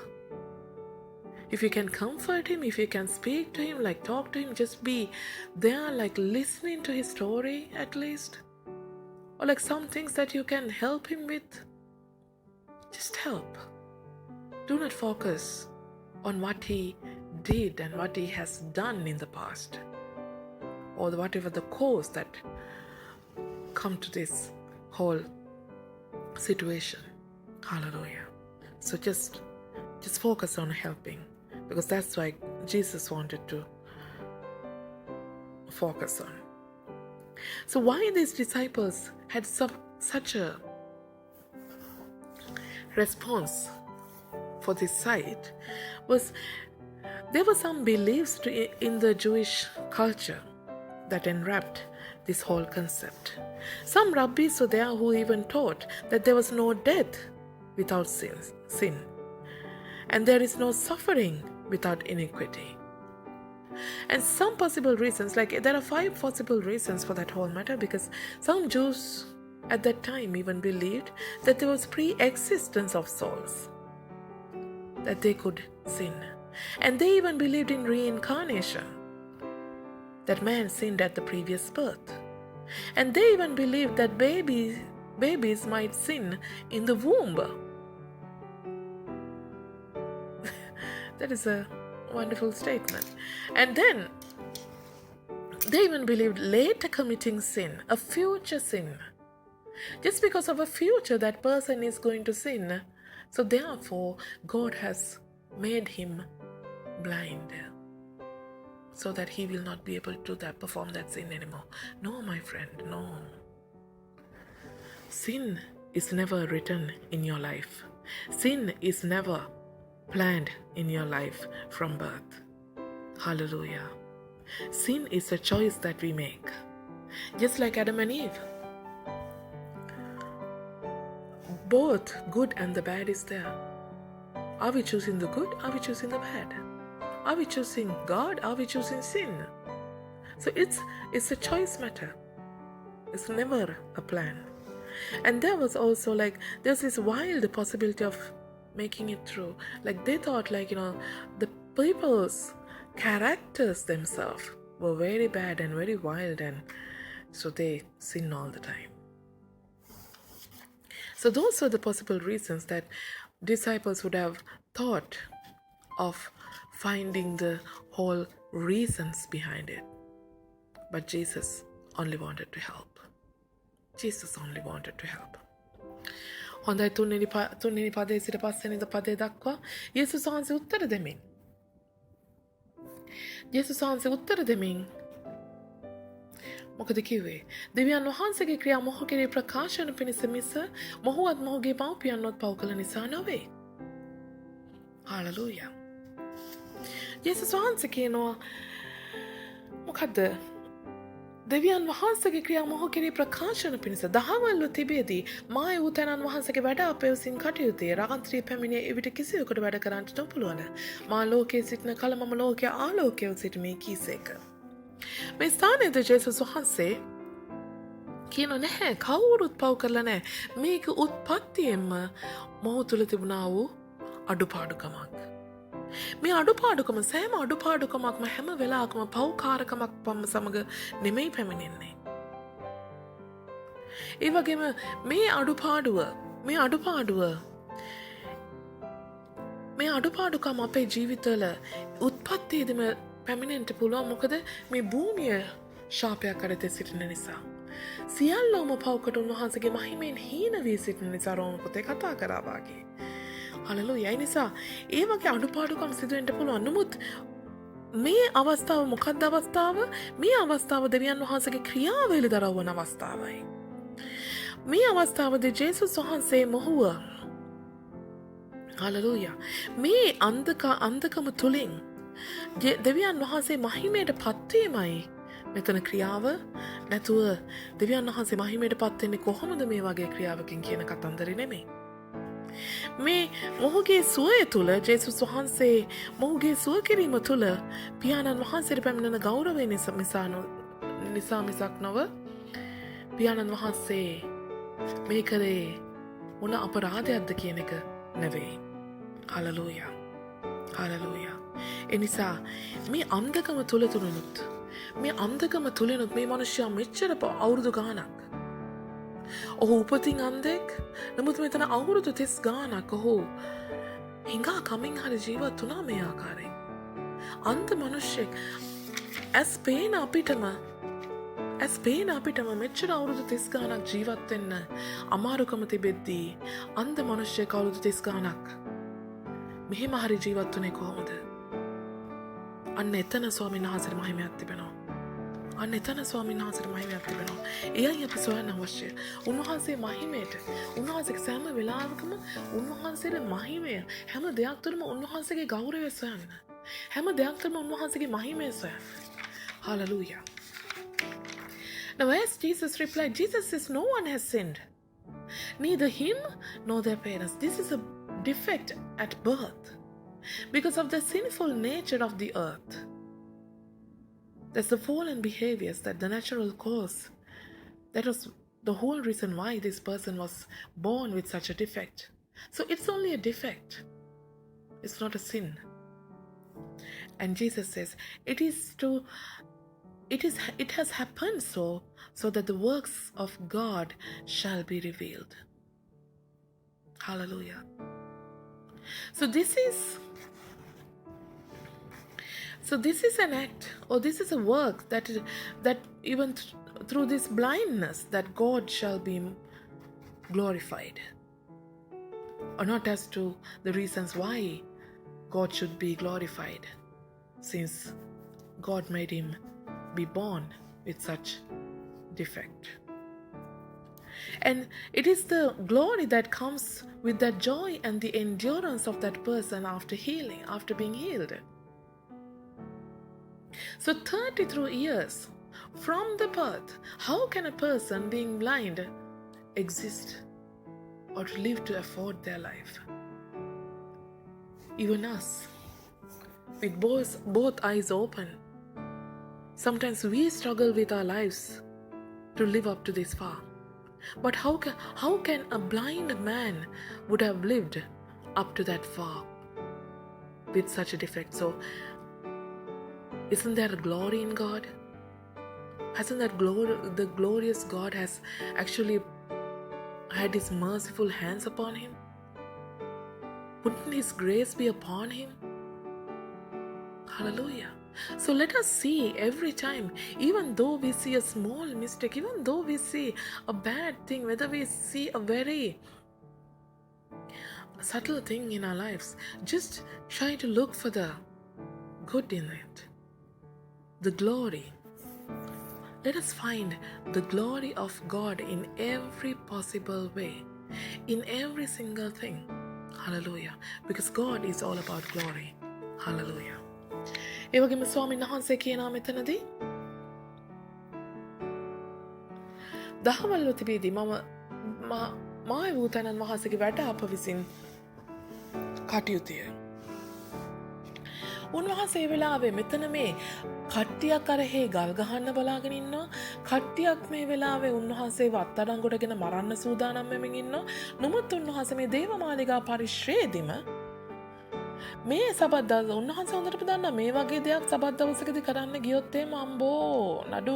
if you can comfort him, if you can speak to him, talk to him, just be there, listening to his story at least. Or some things that you can help him with, just help. Do not focus on what he did and what he has done in the past, or whatever the cause that come to this whole situation. Hallelujah. So just focus on helping, because that's why Jesus wanted to focus on. So why these disciples had such a response for this site was there were some beliefs in the Jewish culture that enwrapped this whole concept. Some rabbis were there who even taught that there was no death without sin, and there is no suffering without iniquity. And some possible reasons, like there are 5 possible reasons for that whole matter, because some Jews at that time even believed that there was pre-existence of souls, that they could sin. And they even believed in reincarnation, that man sinned at the previous birth. And they even believed that babies might sin in the womb. That is a wonderful statement. And then they even believed later committing sin, a future sin. Just because of a future that person is going to sin, so therefore God has made him blind, so that he will not be able to perform that sin anymore. No, my friend, no. Sin is never written in your life. Sin is never planned in your life from birth. Hallelujah. Sin is a choice that we make. Just like Adam and Eve. Both good and the bad is there. Are we choosing the good? Are we choosing the bad? Are we choosing God? Are we choosing sin? So it's a choice matter. It's never a plan. And there was also there's this wild possibility of making it through. They thought the people's characters themselves were very bad and very wild, and so they sin all the time. So those were the possible reasons that disciples would have thought of finding the whole reasons behind it. But Jesus only wanted to help. Jesus only wanted to help. හොඳයි තුන්වෙනි පදයේ සිට පස්වෙනි පදයේ දක්වා යේසුස් වහන්සේ උත්තර දෙමින් මොකද කිව්වේ? දෙවියන් වහන්සේගේ ක්‍රියා මොහු කෙරෙහි ප්‍රකාශන පිණිස මිස මොහුවත් මොහුගේ මව්පියන්වත් පව් කළ නිසා නොවේ. හාලෙලූයා. යේසුස් වහන්සේ කියනවා මොකද්ද? දෙවියන් වහන්සේගේ ක්‍රියා මොහු කෙරෙහි ප්‍රකාශන පිණිස දහවල්ව තිබෙදී මා වූ තනන් වහන්සේගේ වැඩ අපේ විසින් කටයුත්තේ රාත්‍රී පැමිණිය එවිට කිසිවෙකුට වැඩ කරන්නට නොපුළුවන. මා ලෝකයේ සිටින කල මම ලෝකයේ ආලෝකයව සිටීමේ කීසේක. මේ ස්ථානයේදී ජේසුස් වහන්සේ කියනවා නැහැ කවුරුත් පව් කරලා නැහැ. මේක උත්පත්තියෙන්ම මොහු තුල තිබුණා වූ අඩුපාඩුකමක්. මේ අඩුපාඩුකම සෑම අඩුපාඩුකමක්ම හැම වෙලාවකම පව්කාරකමක් පම සමග නෙමෙයි පැමිණෙන්නේ. ඒ වගේම මේ අඩුපාඩුකම අපේ ජීවිතවල උත්පත්තියේදීම පැමිණෙන්න පුළුවන්. මොකද මේ භූමිය ශාපයක් අරතේ සිටින නිසා. සියල්ලම පව්කට උන්වහන්සේගේ මහිමෙන් හීන වී සිටින නිසා රෝම පොතේ කතා කරා වාගේ. හලෙලූයා. ඒ නිසා ඒ වගේ අඩුපාඩුකම් සිදු වෙන්න පුළුවන්. නමුත් මේ අවස්ථාව මොකක්ද අවස්ථාව? මේ අවස්ථාව දෙවියන් වහන්සේගේ ක්‍රියාව එළිදරව් වන අවස්ථාවයි. මේ අවස්ථාවේදී ජේසුස් වහන්සේ මොහුව හලෙලූයා මේ අන්ධකම තුලින් දෙවියන් වහන්සේ මහිමයට පත්වීමයි මෙතන ක්‍රියාව. නැතුව දෙවියන් වහන්සේ මහිමයට පත් වෙන්නේ කොහොමද මේ වගේ ක්‍රියාවකින් කියන කතන්දරේ නෙමෙයි. මේ මොහුගේ සුවය තුළ ජේසුස් වහන්සේ මොහුගේ සුව කිරීම තුළ පියාණන් වහන්සේට පැමිණෙන ගෞරවය නිසා මිසක් නොව පියාණන් වහන්සේ මේ කරේ මොන අපරාධයක්ද කියන එක නෙවෙයි. හලෙලූයා. හලෙලූයා. ඒ නිසා මේ අන්ධකම තුලිනුත් මේ මිනිස්සයා මෙච්චර අවුරුදු ගානක් ඔහු උපතින් අන්ධෙක්. නමුත් මෙතන අවුරුදු 30 ගානක් ඔහු හිඟා කමින් හරි ජීවත් වුණා මේ ආකාරයෙන්. අන්ධ මිනිස්සෙක් ඇස් පේන අපිටම මෙච්චර අවුරුදු 30 ගානක් ජීවත් වෙන්න අමාරුකම තිබෙද්දී අන්ධ මිනිස්සෙක් අවුරුදු 30 ගානක් මෙහෙම හරි ජීවත් වුණේ කොහොමද? අන්න එතන ස්වාමීන් වහන්සේට මහිමයක් තිබෙනවා. අන්න එතන ස්වාමීන් වහන්සේට මහිමයක් තිබෙනවා. එයයි අපි සොයන්න අවශ්‍ය. උන්වහන්සේ මහිමයට, උන්වහන්සේගේ සෑම වෙලාවකම උන්වහන්සේගේ මහිමය, හැම දෙයක් තුළම උන්වහන්සේගේ ගෞරවය සොයන්න. හැම දෙයක් තුළම උන්වහන්සේගේ මහිමය සොයන්න. Hallelujah. Now as Jesus replied, Jesus says no one has sinned. Neither him nor their parents. This is a defect at birth because of the sinful nature of the earth. That's the fallen behaviors, that the natural cause. That was the whole reason why this person was born with such a defect. So it's only a defect. It's not a sin. And Jesus says it has happened so that the works of God shall be revealed. Hallelujah. So this is an act, or this is a work that even through this blindness that God shall be glorified. Or not as to the reasons why God should be glorified, since God made him be born with such defect. And it is the glory that comes with that joy and the endurance of that person after being healed. So 33 years from the birth, how can a person being blind exist or to live to afford their life? Even us, with both eyes open, sometimes we struggle with our lives to live up to this far. But how can a blind man would have lived up to that far with such a defect? So isn't there a glory in God? Hasn't that the glorious God has actually had his merciful hands upon him? Wouldn't his grace be upon him? Hallelujah. So let us see every time, even though we see a small mistake, even though we see a bad thing, whether we see a very subtle thing in our lives, just try to look for the good in it, the glory. Let us find the glory of God in every possible way, in every single thing. Hallelujah. Because God is all about glory. Hallelujah. ඒ වගේම ස්වාමීන් වහන්සේ කියනවා මෙතනදී දහවල් තිබීදී මම මාය වූ තැනන් වහන්සේගේ වැඩ අප විසින් කටයුතුය. උන්වහන්සේ ඒ වෙලාවේ මෙතන මේ කට්ටියක් අරහේ ගල් ගහන්න බලාගෙන ඉන්නවා. කට්ටියක් මේ වෙලාවේ උන්වහන්සේව අත්අඩංගුවටගෙන මරන්න සූදානම් වෙමින් ඉන්නවා. නමුත් උන්වහන්සේ මේ දේවමාලිගා පරිශ්‍රයේදීම මේ සබත් දවස උන්වහන්සේ හොඳටම දන්නා මේ වගේ දෙයක් සබත් දවසකදී කරන්න ගියොත් එහම අම්බෝ නඩු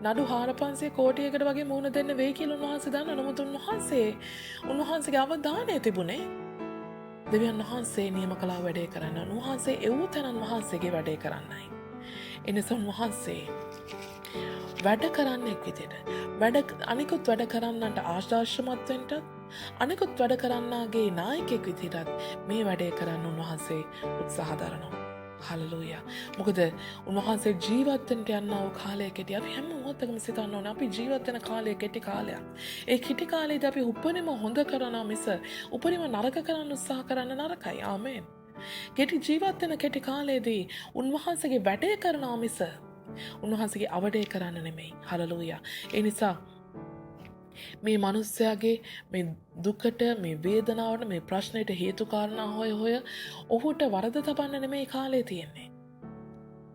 400 කෝටියකට වගේ මුහුණ දෙන්න වෙයි කියලා උන්වහන්සේ දන්නා. නමුත් උන්වහන්සේගේ අවධානය තිබුණේ දෙවියන් වහන්සේ නියම කළා වැඩේ කරන්න. උන්වහන්සේ එව්තනන් වහන්සේගේ වැඩේ කරන්නයි. එනිසා උන්වහන්සේ වැඩ කරන්නෙක් විදිහට අනිකුත් වැඩ කරන්නන්ට ආශාශ්‍රමත් වෙන්නත් අනිකුත් වැඩ කරන්නාගේ නායකයෙක් විදිහටත් මේ වැඩේ කරන්න උන්වහන්සේ උත්සාහ දරනවා. හලෙලූයා. මොකද උන්වහන්සේ ජීවත් වෙන්න යනා වූ කාලයකදී අපි හැම මොහොතකම සිතන්න ඕනේ අපි ජීවත් වෙන කාලය කෙටි කාලයක්. ඒ කෙටි කාලේදී අපි උපරිම හොඳ කරනවා මිස උපරිම නරක කරන්න උත්සාහ කරන්න නරකයි. ආමේන්. කෙටි ජීවත් වෙන කෙටි කාලේදී උන්වහන්සේගේ වැඩේ කරනවා මිස උන්වහන්සේගේ අවඩේ කරන්න නෙමෙයි. හලෙලූයා. ඒ නිසා මේ මනුස්සයාගේ මේ දුකට මේ වේදනාවට මේ ප්‍රශ්නයට හේතු කාරණා හොය ඔහුට වරද තබන්න නෙමෙයි කාලේ තියෙන්නේ.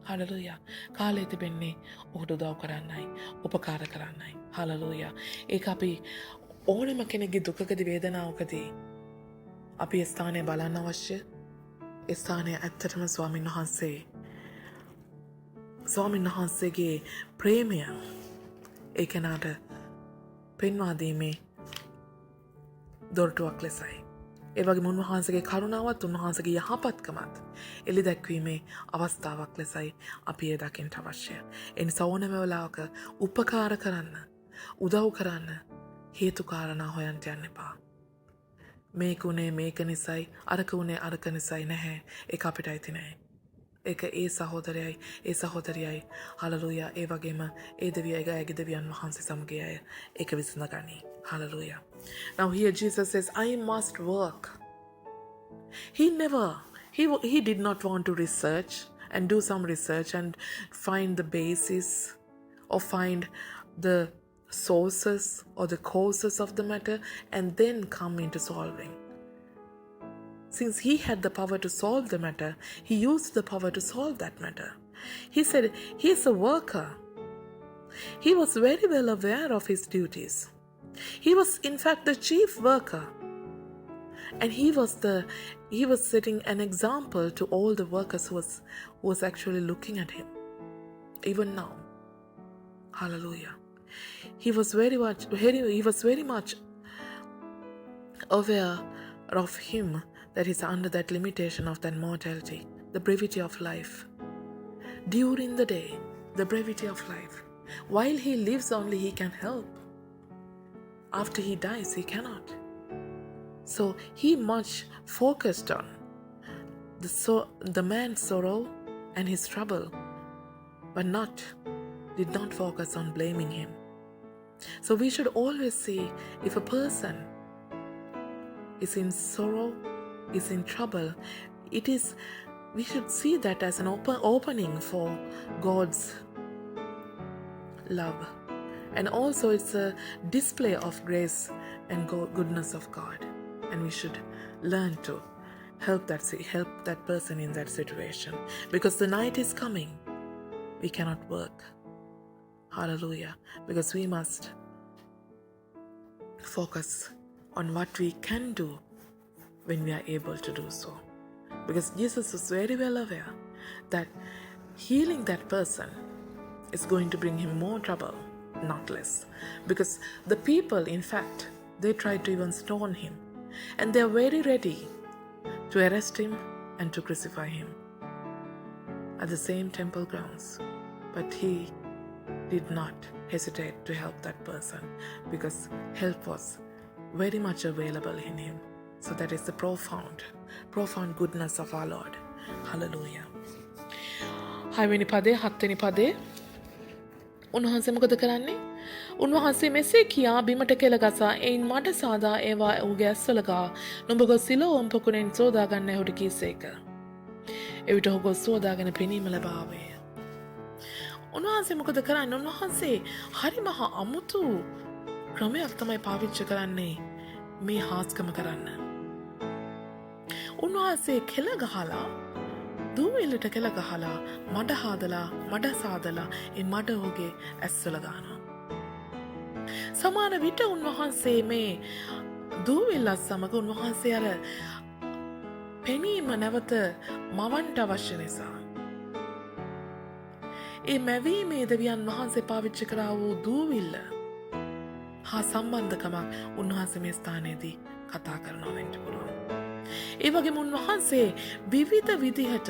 හලෙලූයා. කාලේ තිබෙන්නේ ඔහුට උදව් කරන්නයි, උපකාර කරන්නයි. හලෙලූයා. ඒක අපි ඕනම කෙනෙක්ගේ දුකකදී වේදනාවකදී අපි ඒ ස්ථානය බලන්න අවශ්‍ය. ඒ ස්ථානය ඇත්තටම ස්වාමීන් වහන්සේගේ ප්‍රේමය ඒ කෙනාට පෙන්වා දීමේ දොරටුවක් ලෙසයි. ඒ වගේම උන්වහන්සේගේ කරුණාවත් උන්වහන්සේගේ යහපත්කමත් එලි දැක්වීමේ අවස්ථාවක් ලෙසයි අපි ඒ දකින්න අවශ්‍යයි. ඒ නිසා ඕනෑම වෙලාවක උපකාර කරන්න, උදව් කරන්න හේතු කාරණා හොයන්න යන්න එපා. මේක උනේ මේක නිසායි, අරක උනේ අරක නිසායි නැහැ. ඒක අපිට අයිති නැහැ. ඒක ඒ සහෝදරයයි ඒ සහෝදරියයි හලලුයා ඒ වගේම ඒ දෙවියයි ඇගේ දෙවියන් වහන්සේ සමග අය ඒක විසඳගනී. Hallelujah. Now here Jesus says, I must work. He did not want to research and do some research and find the basis or find the sources or the causes of the matter and then come into solving. Since he had the power to solve the matter, he used the power to solve that matter. He said he's a worker. He was very well aware of his duties. He was in fact the chief worker. And he was setting an example to all the workers who was actually looking at him. Even now. Hallelujah. He was very much aware of him that is under that limitation of that mortality, the brevity of life. During the day, the brevity of life. While he lives only he can help. After he dies, he cannot. So he much focused on the man's sorrow and his trouble, but did not focus on blaming him. So we should always see if a person is in sorrow, is in trouble, we should see that as an opening for God's love. And also it's a display of grace and goodness of God. And we should learn to help that person in that situation. Because the night is coming. We cannot work. Hallelujah. Because we must focus on what we can do when we are able to do so. Because Jesus was very well aware that healing that person is going to bring him more trouble, not less. Because the people, in fact, they tried to even stone him. And they are very ready to arrest him and to crucify him at the same temple grounds. But he did not hesitate to help that person because help was very much available in him. So that is the profound goodness of our Lord. Hallelujah. හයවෙනි පදේ හත්වෙනි පදේ උන්වහන්සේ මොකද කරන්නේ? උන්වහන්සේ මෙසේ කියා බිමට කෙල ගසා එයින් මඩ සාදා ඒවා ඔහුගේ ඇස්වල ගා නුඹ ගොස් සිලෝම් පොකුණෙන් සෝදාගන්න ඔහුට කීසේක. එවිට ඔහු ගොස් සෝදාගෙන පෙනීම ලබාවේය. උන්වහන්සේ මොකද කරන්නේ? උන්වහන්සේ හරි මහා අමුතු ක්‍රමයක් තමයි පාවිච්චි කරන්නේ මේ හාස්කම කරන්න. උන්වහන්සේ කෙල ගහලා දූවිල්ලට කෙල ගහලා මඩ හාදලා මඩ සාදලා ඒ මඩ ඔහුගේ ඇස්වල දානවා. සමාන විට උන්වහන්සේ මේ දූවිල්ලත් සමග උන්වහන්සේ අර පෙනීම නැවත මවන්ට අවශ්‍ය නිසා ඒ මැවීමේ දෙවියන් වහන්සේ පාවිච්චි කරා වූ දූවිල්ල හා සම්බන්ධකමක් උන්වහන්සේ මේ ස්ථානයේදී කතා කරනවා වෙන්න පුළුවන්. ඒ වගේම උන්වහන්සේ විවිධ විදිහට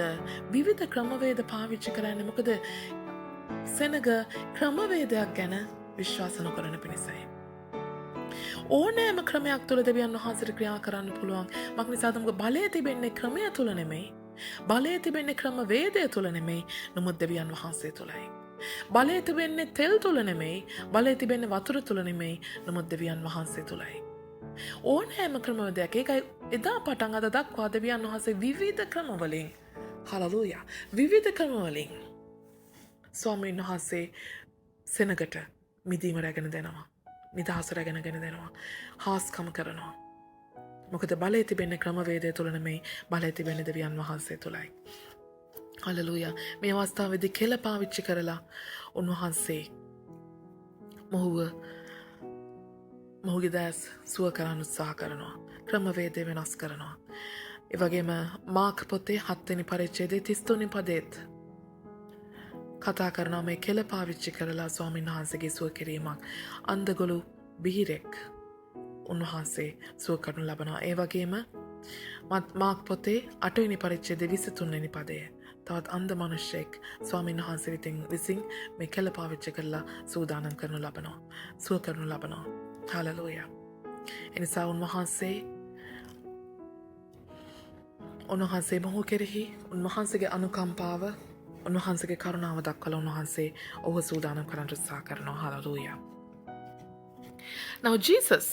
විවිධ ක්‍රමවේද පාවිච්චි කරන්නේ මොකද සෙනග ක්‍රමවේදයක් ගැන විශ්වාස නොකරන පිණිසයි. ඕනෑම ක්‍රමයක් තුළ දෙවියන් වහන්සේට ක්‍රියා කරන්න පුළුවන්. මක් නිසාද මොකද බලය තිබෙන්නේ ක්‍රමය තුළ නෙමෙයි. බලය තිබෙන්නේ ක්‍රමවේදය තුළ නෙමෙයි. නමුත් දෙවියන් වහන්සේ තුළයි. බලය තිබෙන්නේ තෙල් තුළ නෙමෙයි. බලය තිබෙන්නේ වතුර තුළ නෙමෙයි. නමුත් දෙවියන් වහන්සේ තුළයි. ඕනෑම ක්‍රමවේදයක් ඒකයි එදා පටන් අද දක්වා දෙවියන් වහන්සේ විවිධ ක්‍රමවලින් හලලූයා විවිධ ක්‍රමවලින් ස්වාමීන් වහන්සේ සෙනගට මිදීම රැගෙන දෙනවා. නිදහස රැගෙන දෙනවා. හාස්කම කරනවා. මොකද බලය තිබෙන්නේ ක්‍රමවේදය තුළ නෙමෙයි. බලය තිබෙන්නේ දෙවියන් වහන්සේ තුළයි. හලලූයා. මේ අවස්ථාවේදී කෙල පාවිච්චි කරලා උන්වහන්සේ මොහුගේ දැස් සුව කරන්න උත්සාහ කරනවා. ක්‍රමවේදය වෙනස් කරනවා. ඒ වගේම මාර්ක් පොතේ 7 වෙනි පරිච්ඡේදයේ 33 වෙනි පදේත් කතා කරනවා මේ කෙල පාවිච්චි කරලා ස්වාමීන් වහන්සේගේ සුව කිරීමක් අන්ධගොළු බිහිරෙක් උන්වහන්සේ සුව කරනු ලබනවා. ඒ වගේම මාර්ක් පොතේ 8 වෙනි පරිච්ඡේදයේ 23 වෙනි පදයේ තවත් අන්ධ මිනිසෙක් ස්වාමීන් වහන්සේ විසින් මේ කෙල පාවිච්චි කරලා සූදානම් කරනු ලබනවා. සුව කරනු ලබනවා. හලලූයා. එනිසා උන්වහන්සේ උන්වහන්සේ මොහු කෙරෙහි උන්වහන්සේගේ අනුකම්පාව උන්වහන්සේගේ කරුණාව දක්වලා උන්වහන්සේ ඔහු සූදානම් කරන්නට උත්සාහ කරනවා. Hallelujah. Now Jesus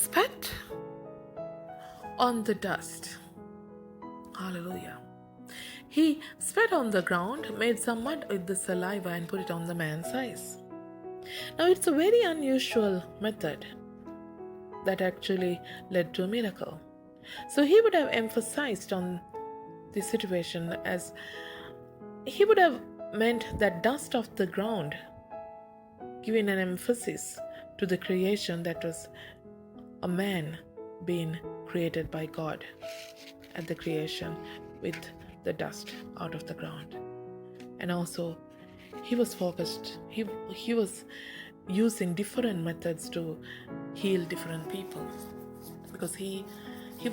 spat on the dust. Hallelujah. He spat on the ground, made some mud with the saliva and put it on the man's eyes. Now it's a very unusual method that actually led to a miracle. So he would have emphasized on the situation as he would have meant that dust of the ground, giving an emphasis to the creation that was a man being created by God at the creation with the dust out of the ground. And also he was focused, he was using different methods to heal different people because he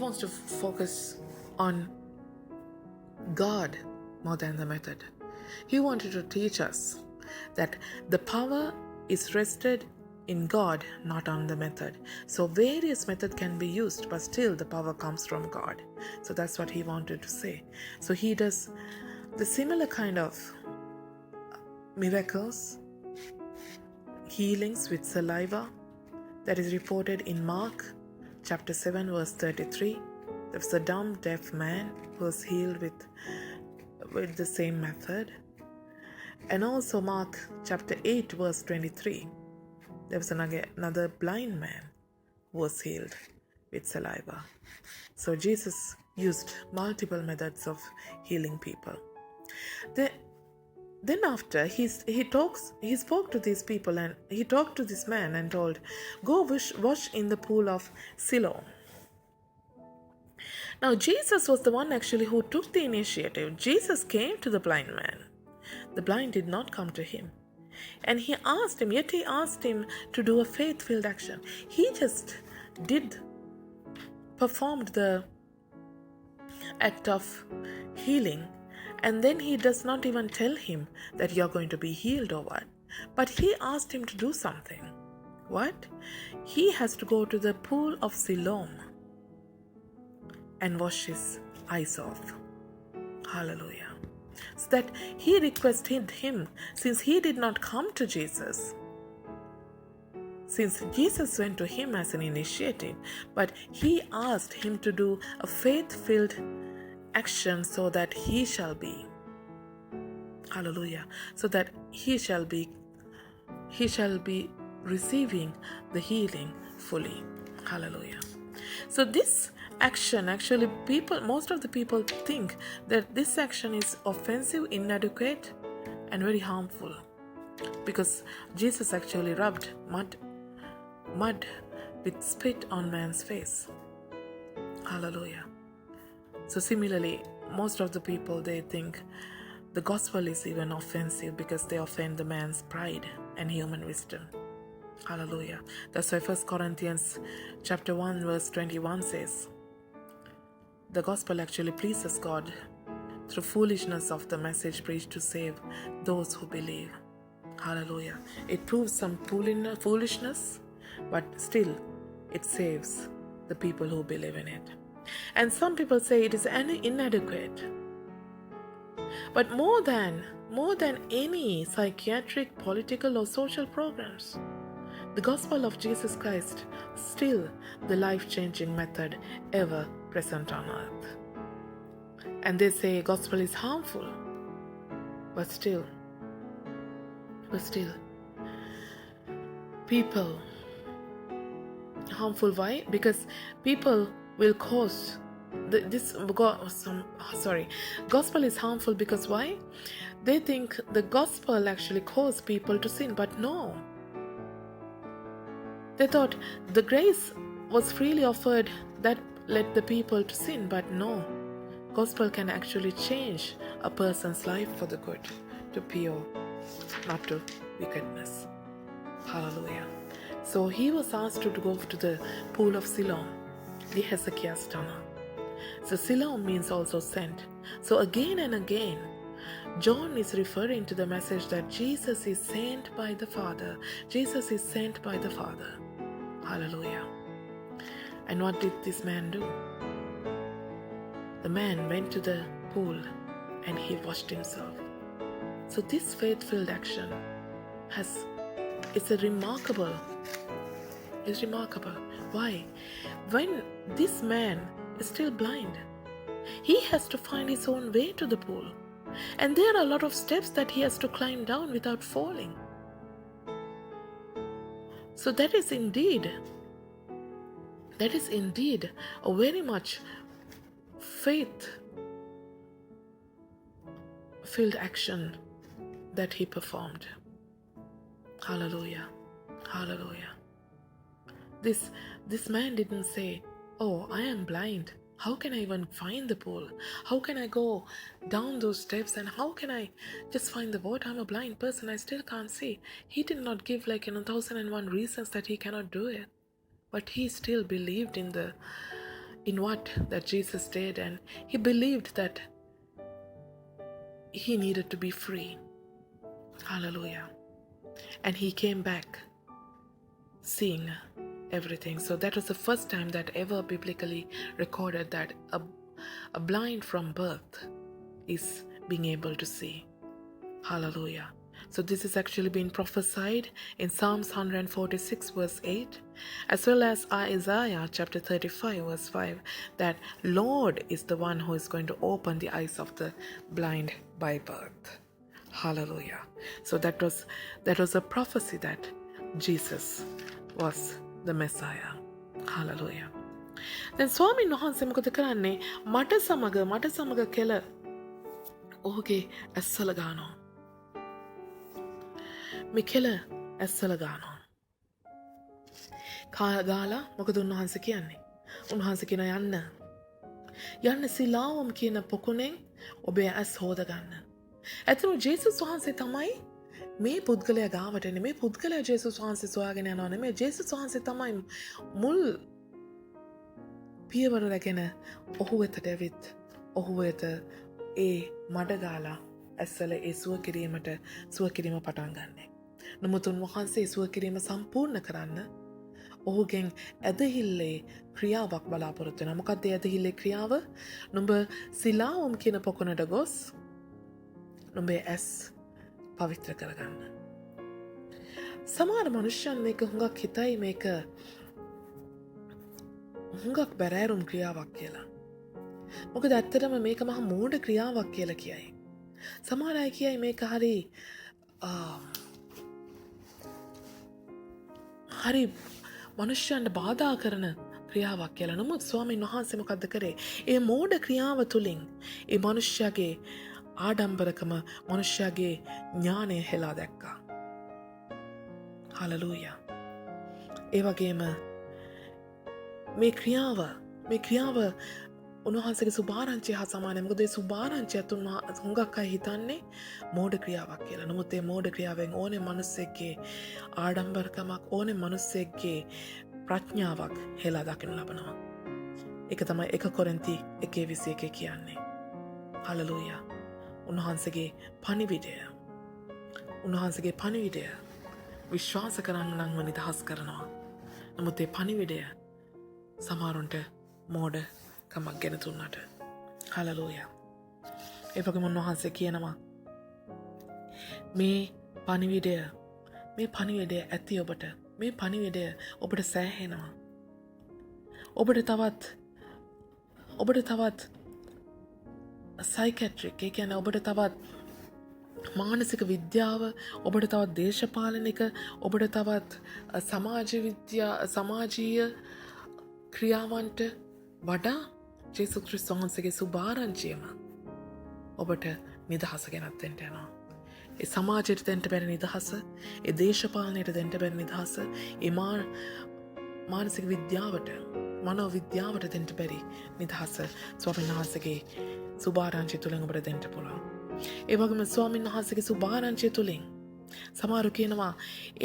wants to focus on God more than the method. He wanted to teach us that the power is rested in God, not on the method. So various methods can be used, but still the power comes from God. So that's what he wanted to say. So he does the similar kind of miracles, healings with saliva that is reported in Mark chapter 7 verse 33. There was a dumb deaf man who was healed with the same method. And also Mark chapter 8 verse 23. There was another blind man who was healed with saliva. So Jesus used multiple methods of healing people. Then after he spoke to these people and he talked to this man and told, "Go wash in the pool of Siloam." Now Jesus was the one actually who took the initiative. Jesus came to the blind man. The blind did not come to him. And he asked him to do a faith-filled action. He just performed the act of healing, and then he does not even tell him that you're going to be healed or what. But he asked him to do something. What? He has to go to the pool of Siloam and wash his eyes off. Hallelujah. So that he requested him, since he did not come to Jesus, since Jesus went to him as an initiative, but he asked him to do a faith-filled action so that he shall be, hallelujah, so that he shall be receiving the healing fully. Hallelujah. So this action, actually most of the people think that this action is offensive, inadequate, and very harmful because Jesus actually rubbed mud with spit on man's face. Hallelujah. So similarly, most of the people, they think the gospel is even offensive because they offend the man's pride and human wisdom. Hallelujah. That's why 1 Corinthians chapter 1 verse 21 says, the gospel actually pleases God through foolishness of the message preached to save those who believe. Hallelujah. It proves some foolishness, but still it saves the people who believe in it. And some people say it is inadequate. But more than any psychiatric, political, or social programs, the gospel of Jesus Christ still the life-changing method ever present on earth. And they say gospel is harmful, but still people harmful. Why? Because people will cause gospel is harmful because why? They think the gospel actually caused people to sin, but no. They thought the grace was freely offered that led the people to sin, but no. Gospel can actually change a person's life for the good, to pure, not to wickedness. Hallelujah. So he was asked to go to the pool of Siloam, the Hezekiah's tunnel. So Siloam means also sent. So again and again, John is referring to the message that Jesus is sent by the Father. Jesus is sent by the Father. Hallelujah. And what did this man do? The man went to the pool and he washed himself. So this faith-filled action is remarkable. Why? When this man is still blind, he has to find his own way to the pool. And there are a lot of steps that he has to climb down without falling. So that is indeed a very much faith-filled action that he performed. Hallelujah. Hallelujah. This man didn't say, "Oh, I am blind. How can I even find the pool? How can I go down those steps? And how can I just find the water? I'm a blind person. I still can't see." He did not give 1,001 reasons that he cannot do it. But he still believed in what that Jesus did. And he believed that he needed to be free. Hallelujah. And he came back seeing everything. So that was the first time that ever biblically recorded that a blind from birth is being able to see. Hallelujah. So this is actually being prophesied in Psalms 146 verse 8, as well as Isaiah chapter 35 verse 5, that Lord is the one who is going to open the eyes of the blind by birth. Hallelujah. So that was a prophecy that Jesus was the Messiah. Hallelujah. Then ස්වාමීන් වහන්සේ මොකද කරන්නේ? මට සමග කෙල ඔහුගේ ඇස්සල ගන්නවා. මේ කෙල ඇස්සල ගන්නවා. ගාලා මොකද උන්වහන්සේ කියන්නේ? උන්වහන්සේ කියන යන්න සිලාවම් කියන පොකුණෙන් ඔබේ ඇස් හොද ගන්න. ඇත්තම ජේසුස් වහන්සේ තමයි මේ පුද්ගලයා ගාවට එන්නේ. මේ පුද්ගලයා ජේසුස් වහන්සේ සොයාගෙන යනවා නෙමෙයි. ජේසුස් වහන්සේ තමයි මුල් පියවර රැගෙන ඔහු වෙතට ඇවිත් ඔහු වෙත ඒ මඩ ගාලා ඇස්සල ඒ සුව කිරීම පටන් ගන්නෙ. නමුත් උන්වහන්සේ සුව කිරීම සම්පූර්ණ කරන්න ඔහුගෙන් ඇදහිල්ලේ ක්‍රියාවක් බලාපොරොත්තු වෙනවා. මොකක්ද ඒ ඇදහිල්ලේ ක්‍රියාව? නුඹ සිලාවම් කියන පොකුණට ගොස් නුඹේ ඇස් පවිත්‍ර කරගන්න. සමහර මනුෂ්‍යයන් මේක හුඟක් හිතයි මේක හුඟක් බැරෑරුම් ක්‍රියාවක් කියලා. මොකද ඇත්තටම මේක මහා මෝඩ ක්‍රියාවක් කියලා කියයි. සමහර අය කියයි මේක හරි මනුෂ්‍යයන්ට බාධා කරන ක්‍රියාවක් කියලා. නමුත් ස්වාමීන් වහන්සේ මොකද්ද කරේ? ඒ මෝඩ ක්‍රියාව තුලින් ඒ මනුෂ්‍යයාගේ ආඩම්බරකම, මනුෂ්‍යයාගේ ඥානය හෙලා දැක්කා. හලලූයා. ඒ වගේම මේ ක්‍රියාව උන්වහන්සේගේ සුභාරංචිය හා සමානයි. මොකද ඒ සුභාරංචියත් හුඟක් අය හිතන්නේ මෝඩ ක්‍රියාවක් කියලා. නමුත් ඒ මෝඩ ක්‍රියාවෙන් ඕනේ මිනිස්සෙක්ගේ ආඩම්බරකමක්, ඕනේ මිනිස්සෙක්ගේ ප්‍රඥාවක් හෙලා දකින්න ලබනවා. ඒක තමයි 1 කොරින්ති 1:21 කියන්නේ. හලලූයා. උන්වහන්සේගේ පණිවිඩය විශ්වාස කරන්න නම් නිදහස් කරනවා. නමුත් ඒ පණිවිඩය සමහරුන්ට මෝඩ කමක් ගෙන තුන්නට. හලලූයා. ඒ වගේම උන්වහන්සේ කියනවා මේ පණිවිඩය ඇති ඔබට. මේ පණිවිඩය ඔබට සෑහෙනවා. ඔබට තවත් සයිකැට්‍රික්, ඒ කියන්නේ ඔබට තවත් මානසික විද්‍යාව, ඔබට තවත් දේශපාලනික, ඔබට තවත් සමාජීය ක්‍රියාවන්ට වඩා ජේසුස් ක්‍රිස්තුස් වහන්සේගේ සුභාරංචියම ඔබට නිදහස ගෙනත් දෙන්න යනවා. ඒ සමාජයට දෙන්න බැරි නිදහස, ඒ දේශපාලනයට දෙන්න බැරි නිදහස, ඒ මානසික විද්‍යාවට, මනෝවිද්‍යාවට දෙන්න බැරි නිදහස ස්වාමීන් වහන්සේගේ සුභාරංචිය තුලින් ඔබට දෙන්න පුළුවන්. ඒ වගේම ස්වාමීන් වහන්සේගේ සුභාරංචිය තුලින් සමහරු කියනවා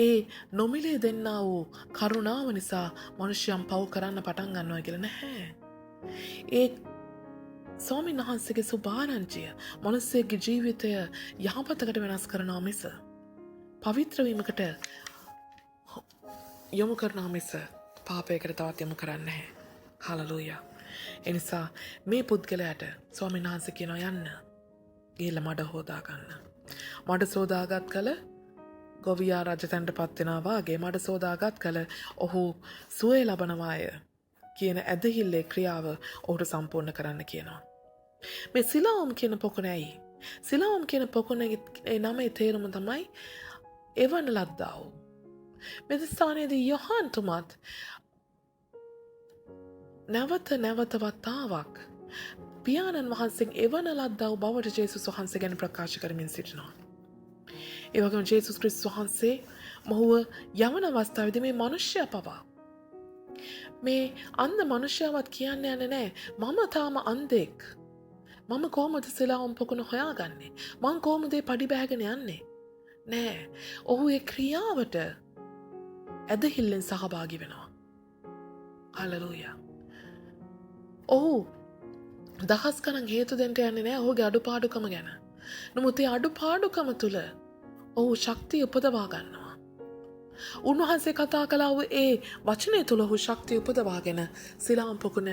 ඒ නොමිලේ දෙන්නා වූ කරුණාව නිසා මනුෂ්‍යයන් පව් කරන්න පටන් ගන්නවා කියලා. නැහැ. ඒ ස්වාමීන් වහන්සේගේ සුභාරංචිය මනුස්සයෙක්ගේ ජීවිතය යහපතකට වෙනස් කරනවා මිස පවිත්‍ර වීමකට යොමු කරනවා මිස පාපයකට තවත් යොමු කරන්නේ නැහැ. හලලුයා. එනිසා මේ පුද්ගලයාට ස්වාමීන් වහන්සේ කියනවා යන්න. ගිහිල්ලා මඩ හොදා ගන්න. මඩ සෝදාගත් කල ගොවියා රජතැන්ට පත් වෙනවා වාගේ මඩ සෝදාගත් කල ඔහු සුවය ලබනවාය කියන ඇදහිල්ලේ ක්‍රියාව ඔහුට සම්පූර්ණ කරන්න කියනවා. මේ සිලාවම් කියන පොකුණ ඇයි? සිලාවම් කියන පොකුණේ නමේ තේරුම තමයි එවන ලද්දා වූ. මේ ස්ථානයේදී යොහන්තුමත් නැවත නැවත වතාවක් පියාණන් වහන්සේ එවන ලද්දා වූ බවට ජේසුස් වහන්සේ ගැන ප්‍රකාශ කරමින් සිටිනවා. ඒ වගේම ජේසුස් ක්‍රිස්තුස් වහන්සේ මොහුව යවන අවස්ථාවේදී මේ මිනිස්යා පවා මේ අන්ධ මිනිස්යාවත් කියන්න යන්නේ නැහැ මම තාම අන්ධෙක්. මම කොහොමද සිලාවම් පොකුණ හොයාගන්නේ? මං කොහොමද ඒ පඩි බෑගෙන යන්නේ? නෑ. ඔහු ඒ ක්‍රියාවට ඇදහිල්ලෙන් සහභාගී වෙනවා. හලෙලූයා. ඔහු දහස් ගණන් හේතු දෙන්න යන්නේ නෑ ඔහුගේ අඩුපාඩුකම ගැන. නමුත් ඒ අඩුපාඩුකම තුල ඔහු ශක්තිය උපදවා ගන්නවා. උන්වහන්සේ කතා කළා වූ ඒ වචනය තුල ඔහු ශක්තිය උපදවාගෙන සිලාම් පොකුණ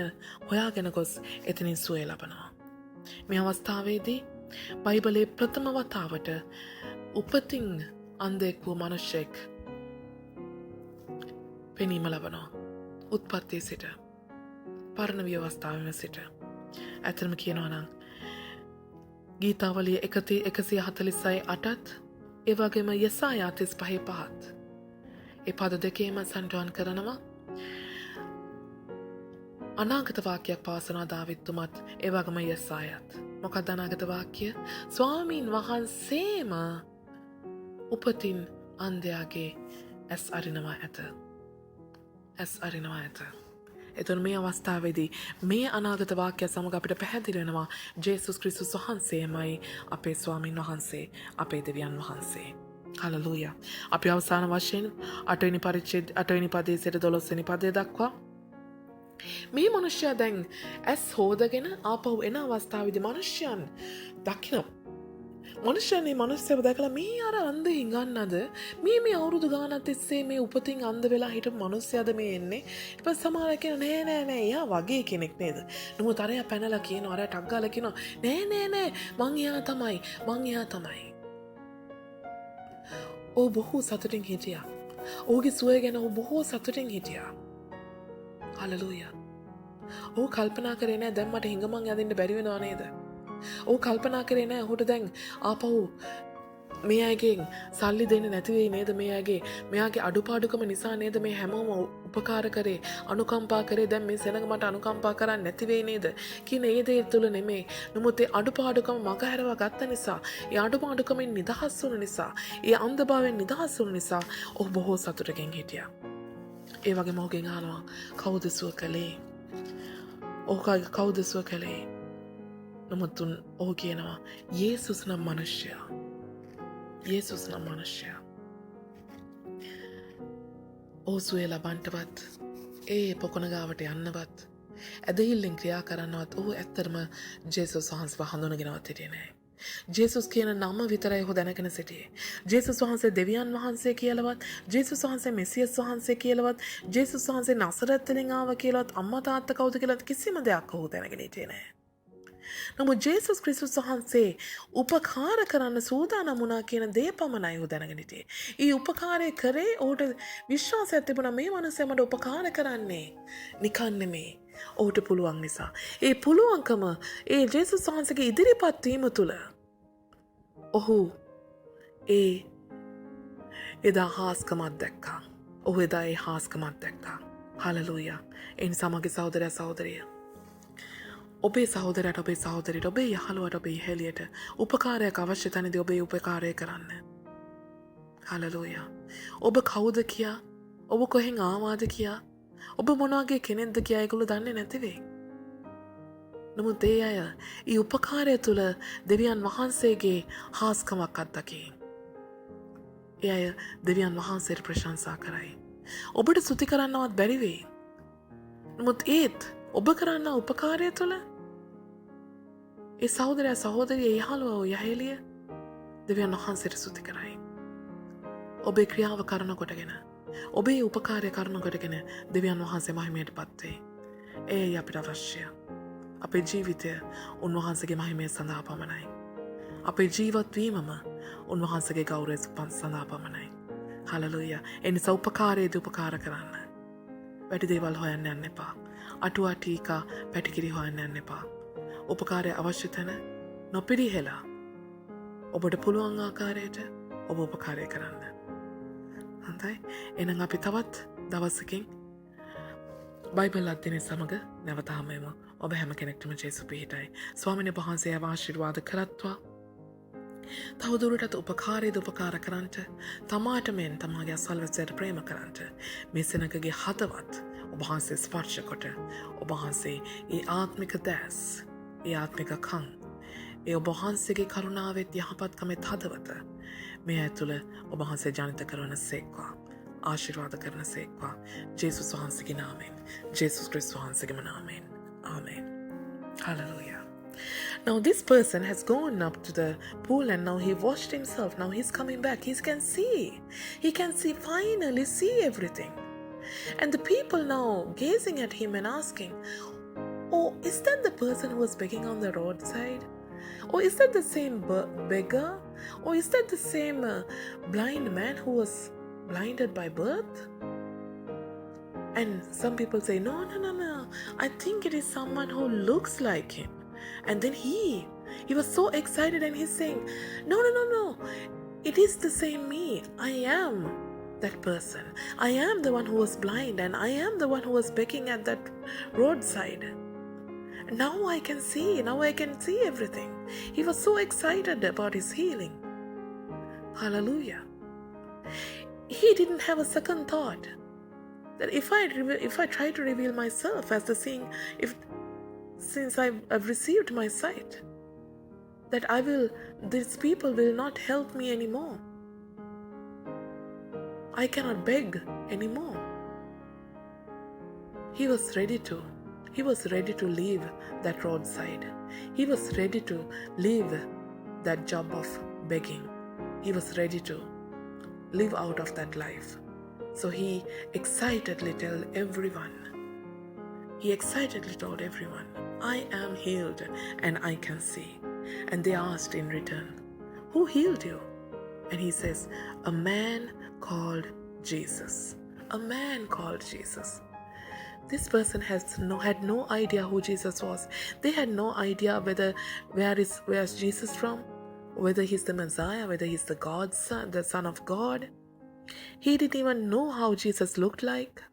හොයාගෙන ගොස් එතනින් සුවය ලබනවා. මේ අවස්ථාවේදී බයිබලයේ ප්‍රථම වතාවට උපතින් අන්ධෙක් වූ මිනිසෙක් පෙනීම ලබනවා. උත්පත්තියේ සිට පරණ ව්‍යවස්ථාවෙම සිට. ඇත්තම කියනවා නම් ගීතාවලිය 146:8ත් ඒ වගේම යෙසායා 35:5ත් ඒ පද දෙකේම සඳහන් කරනවා අනාගත වාක්‍යයක් පවසනවා දාවිත්තුමත් ඒ වගේම යෙසායත්. මොකක්ද අනාගත වාක්‍ය? ස්වාමීන් වහන්සේම උපතින් අන්ධයාගේ ඇස් අරිනවා ඇත. ඇස් අරිනවා ඇත. එතකොට මේ අවස්ථාවේදී මේ අනාගත වාක්‍ය සමග අපිට පැහැදිලි වෙනවා ජේසුස් ක්‍රිස්තුස් වහන්සේමයි අපේ ස්වාමීන් වහන්සේ, අපේ දෙවියන් වහන්සේ. හලෙලූයා. අපි අවසාන වශයෙන් 8 වෙනි පරිච්ඡේද 8 වෙනි පදයේ සිට 12 වෙනි පදය දක්වා මේ මිනිසයා දැන් ඇස් හොදගෙන ආපහු එන අවස්ථාවේදී මිනිසයන් දකින්න. මිනිසයන් මේ මිනිස්සව දැකලා මේ අර අන්ධ හිඟන්නද මේ අවුරුදු ගානක් තිස්සේ මේ උපතින් අන්ධ වෙලා හිටපු මිනිස්සයාද මේ එන්නේ. ඊට පස්සේ සමහර කියන නෑ එයා වගේ කෙනෙක් නේද. නමුත් අරයා පැනලා කියනවා අරයා ටක් ගාලා කියනවා නෑ මං එයා තමයි. ඔහු බොහෝ සතුටින් හිටියා. ඔහුගේ සුවය ගැන ඔහු බොහෝ සතුටින් හිටියා. හලෙලූයා. ඔහු කල්පනා කරේ නෑ දැන් මට හිඟමන් යදින්න බැරි වෙනව නේද? ඔහු කල්පනා කරේ නෑ ඔහුට දැන් ආපහු මේ අයගෙන් සල්ලි දෙන්න නැති වෙයි නේද? මෙයාගේ අඩුපාඩුකම නිසා නේද මේ හැමෝම උපකාර කරේ, අනුකම්පා කරේ. දැන් මේ සෙනඟ මට අනුකම්පා කරන්නේ නැති වෙයි නේද? කියන ඒ දේ තුළ නෙමෙයි. නමුත් ඒ අඩුපාඩුකම මගහැරවා ගත්ත නිසා, ඒ අඩුපාඩුකමින් නිදහස් වුණ නිසා, ඒ අන්ධභාවයෙන් නිදහස් වුණ නිසා ඔහු බොහෝ සතුටකින් හිටියා. ඒ වගේම ඔහුගෙන් අහනවා කවුද සුව කළේ? ඔහු කවුද සුව කළේ? නමුත් ඔහු කියනවා යේසුස් නම් මිනිසයා. යේසුස් නම් මිනිසයා. ඔහු සුවය ලබන්නවත් ඒ පොකුණ ගාවට යන්නවත් ඇදහිල්ලෙන් ක්‍රියා කරන්නවත් ඔහු ඇත්තටම ජේසුස් වහන්සේව හඳුනගෙනවත් හිටියේ නැහැ. ජේසුස් කියන නම විතරයි ඔහු දැනගෙන සිටියේ. ජේසුස් වහන්සේ දෙවියන් වහන්සේ කියලාවත්, ජේසුස් වහන්සේ මෙසියස් වහන්සේ කියලාවත්, ජේසුස් වහන්සේ නසරත් වලින් ආව කියලාවත්, අම්මා තාත්තා කවුද කියලාවත් කිසිම දෙයක් ඔහු දැනගෙන හිටියේ නැහැ. නමුත් ජේසුස් ක්‍රිස්තුස් වහන්සේ උපකාර කරන්න සූදානම් වුණා කියන දේ පමණයි ඔහු දැනගෙන හිටියේ. ඊ උපකාරය කරේ ඔහුට විශ්වාසයක් තිබුණා මේ මනුස්සයා මට උපකාර කරන්නේ නිකන් නෙමෙයි. ඔහුට පුළුවන් නිසා. ඒ පුළුවන්කම ඒ ජේසුස් වහන්සේගේ ඉදිරිපත් වීම තුළ ඔහු එදා හාස්කමක් දැක්කා. ඔහු එදා ඒ හාස්කමක් දැක්කා. හලෙලූයා. ඒ නිසා මගේ සහෝදරයා සහෝදරිය ඔබේ සහෝදරයට ඔබේ සහෝදරියට ඔබේ යහළුවට ඔබේ හෙළියට උපකාරයක් අවශ්‍ය තැනදී ඔබේ උපකාරය කරන්න. හලෙලූයා. ඔබ කවුද කියා? ඔබ කොහෙන් ආවාද කියා? ඔබ මොන වගේ කෙනෙක්ද කියා ඒගොල්ලෝ දන්නේ නැති වෙයි. නමුත් ඒ අය ඊ උපකාරය තුළ දෙවියන් වහන්සේගේ හාස්කමක් අත්දකී. ඒ අය දෙවියන් වහන්සේට ප්‍රශංසා කරයි. ඔබට ස්තුති කරන්නවත් බැරි වෙයි. නමුත් ඒත් ඔබ කරන්න උපකාරය තුළ ඒ සහෝදරයා සහෝදරිය යහළුවා යහෙළිය දෙවියන් වහන්සේට ස්තුති කරයි. ඔබේ ක්‍රියාව කරන කොටගෙන ඔබේ උපකාරය කරන කොටගෙන දෙවියන් වහන්සේ මහිමයට පත් වෙයි. ඒ අපිට අවශ්‍යය. අපේ ජීවිතය උන්වහන්සේගේ මහිමය සඳහා පමණයි. අපේ ජීවත්වීමම උන්වහන්සේගේ ගෞරවය සඳහා පමණයි. හලලුයා. එනිසා උපකාරයේදී උපකාර කරන්න. වැඩි දේවල් හොයන්න යන්න එපා. අටුවා ටීකා පැටිකිරි හොයන්න යන්න එපා. උපකාරය අවශ්‍ය තැන නොපිරිහෙලා ඔබට පුළුවන් ආකාරයට ඔබ උපකාරය කරන්න. හොඳයි. එහෙනම් අපි තවත් දවසකින් බයිබල් අධ්‍යයනය සමග නැවත හමුවෙමු. ඔබ හැම කෙනෙක්ටම ජේසුස් පිහිටයි. ස්වාමීන් වහන්සේ ආශිර්වාද කරත්වා. තවදුරටත් උපකාරයේද උපකාර කරන්නට, තමාට මෙන් තමාගේ අසල්වැසියාට ප්‍රේම කරන්නට, මේ සෙනගගේ හදවත් ඔබ වහන්සේ ස්පර්ශ කොට, ඔබ වහන්සේ ඒ ආත්මික දැස්, ඒ ආත්මික කන්, ඒ ඔබ වහන්සේගේ කරුණාවෙත් යහපත්කමෙත් හදවත මේ ඇතුළ ඔබ වහන්සේ ජනිත කරන සේක්වා. ආශිර්වාද කරන සේක්වා. ජේසුස් වහන්සේගේ නාමයෙන්, ජේසුස් ක්‍රිස්තුස් වහන්සේගේ නාමයෙන්. Amen. Hallelujah. Now this person has gone up to the pool and now he washed himself. Now he's coming back. He can see. He can see, finally see everything. And the people now gazing at him and asking, oh, is that the person who was begging on the roadside? Or is that the same beggar? Or is that the same blind man who was blinded by birth? And some people say, no. I think it is someone who looks like him. And then he was so excited and he's saying, no. It is the same me. I am that person. I am the one who was blind and I am the one who was begging at that roadside. Now I can see. Now I can see everything. He was so excited about his healing. Hallelujah. He didn't have a second thought that if I try to reveal myself as the seeing, since I've received my sight, that these people will not help me anymore. I cannot beg anymore. He was ready to leave that roadside. He was ready to leave that job of begging. He was ready to live out of that life. So he excitedly told everyone, I am healed and I can see. And they asked in return, who healed you? And he says, a man called Jesus. A man called Jesus. This person had no idea who Jesus was. They had no idea where's Jesus from, whether he's the Messiah, whether he's the God's son, the Son of God. He didn't even know how Jesus looked like.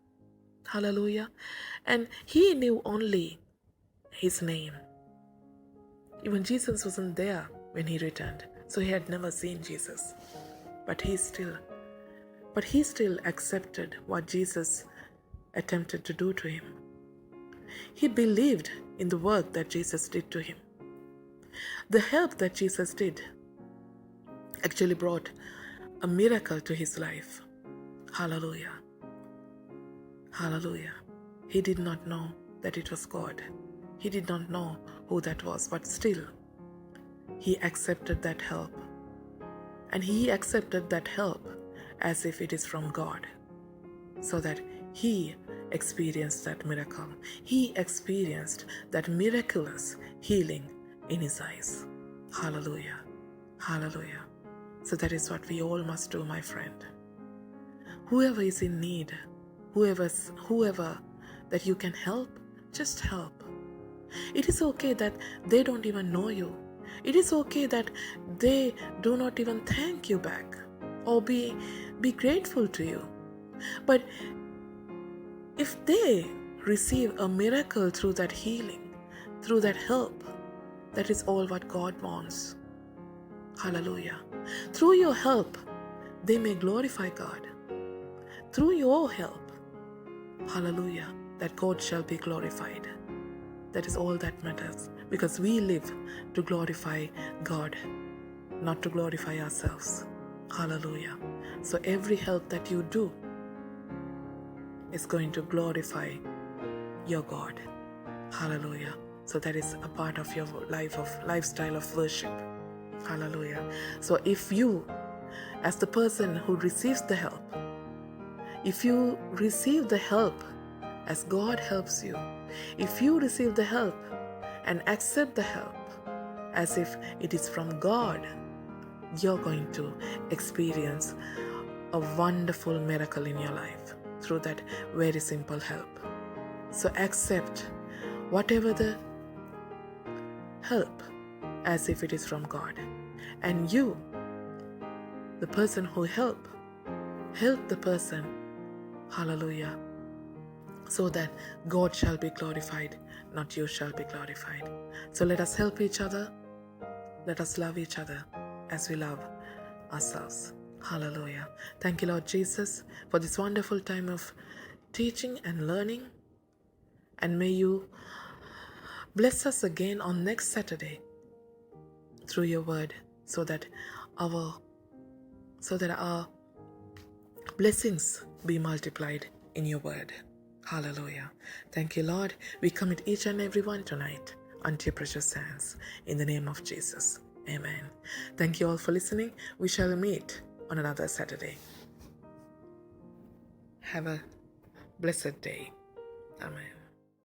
Hallelujah. And he knew only his name. Even Jesus wasn't there when he returned, so he had never seen Jesus. But he still accepted what Jesus attempted to do to him. He believed in the work that Jesus did to him. The help that Jesus did actually brought a miracle to his life. Hallelujah. Hallelujah. He did not know that it was God. He did not know who that was, but still, he accepted that help. And he accepted that help as if it is from God, so that he experienced that miracle. He experienced that miraculous healing in his eyes. Hallelujah. Hallelujah. So that is what we all must do, my friend. Whoever is in need, whoever that you can help, just help. It is okay that they don't even know you. It is okay that they do not even thank you back or be grateful to you. But if they receive a miracle through that healing, through that help, that is all what God wants. Hallelujah. Through your help, they may glorify God. Through your help, hallelujah, that God shall be glorified. That is all that matters, because we live to glorify God, not to glorify ourselves. Hallelujah. So every help that you do is going to glorify your God. Hallelujah. So that is a part of your lifestyle of worship. Hallelujah. So if you, as the person who receives the help, if you receive the help as God helps you, if you receive the help and accept the help as if it is from God, you're going to experience a wonderful miracle in your life through that very simple help. So accept whatever the help as if it is from God. And you, the person who help the person, hallelujah, so that God shall be glorified, not you shall be glorified. So let us help each other. Let us love each other as we love ourselves. Hallelujah. Thank you, Lord Jesus, for this wonderful time of teaching and learning. And may you bless us again on next Saturday through your word, so that our blessings be multiplied in your word. Hallelujah. Thank you, Lord. We commit each and every one tonight unto your precious hands. In the name of Jesus. Amen. Thank you all for listening. We shall meet on another Saturday. Have a blessed day. Amen.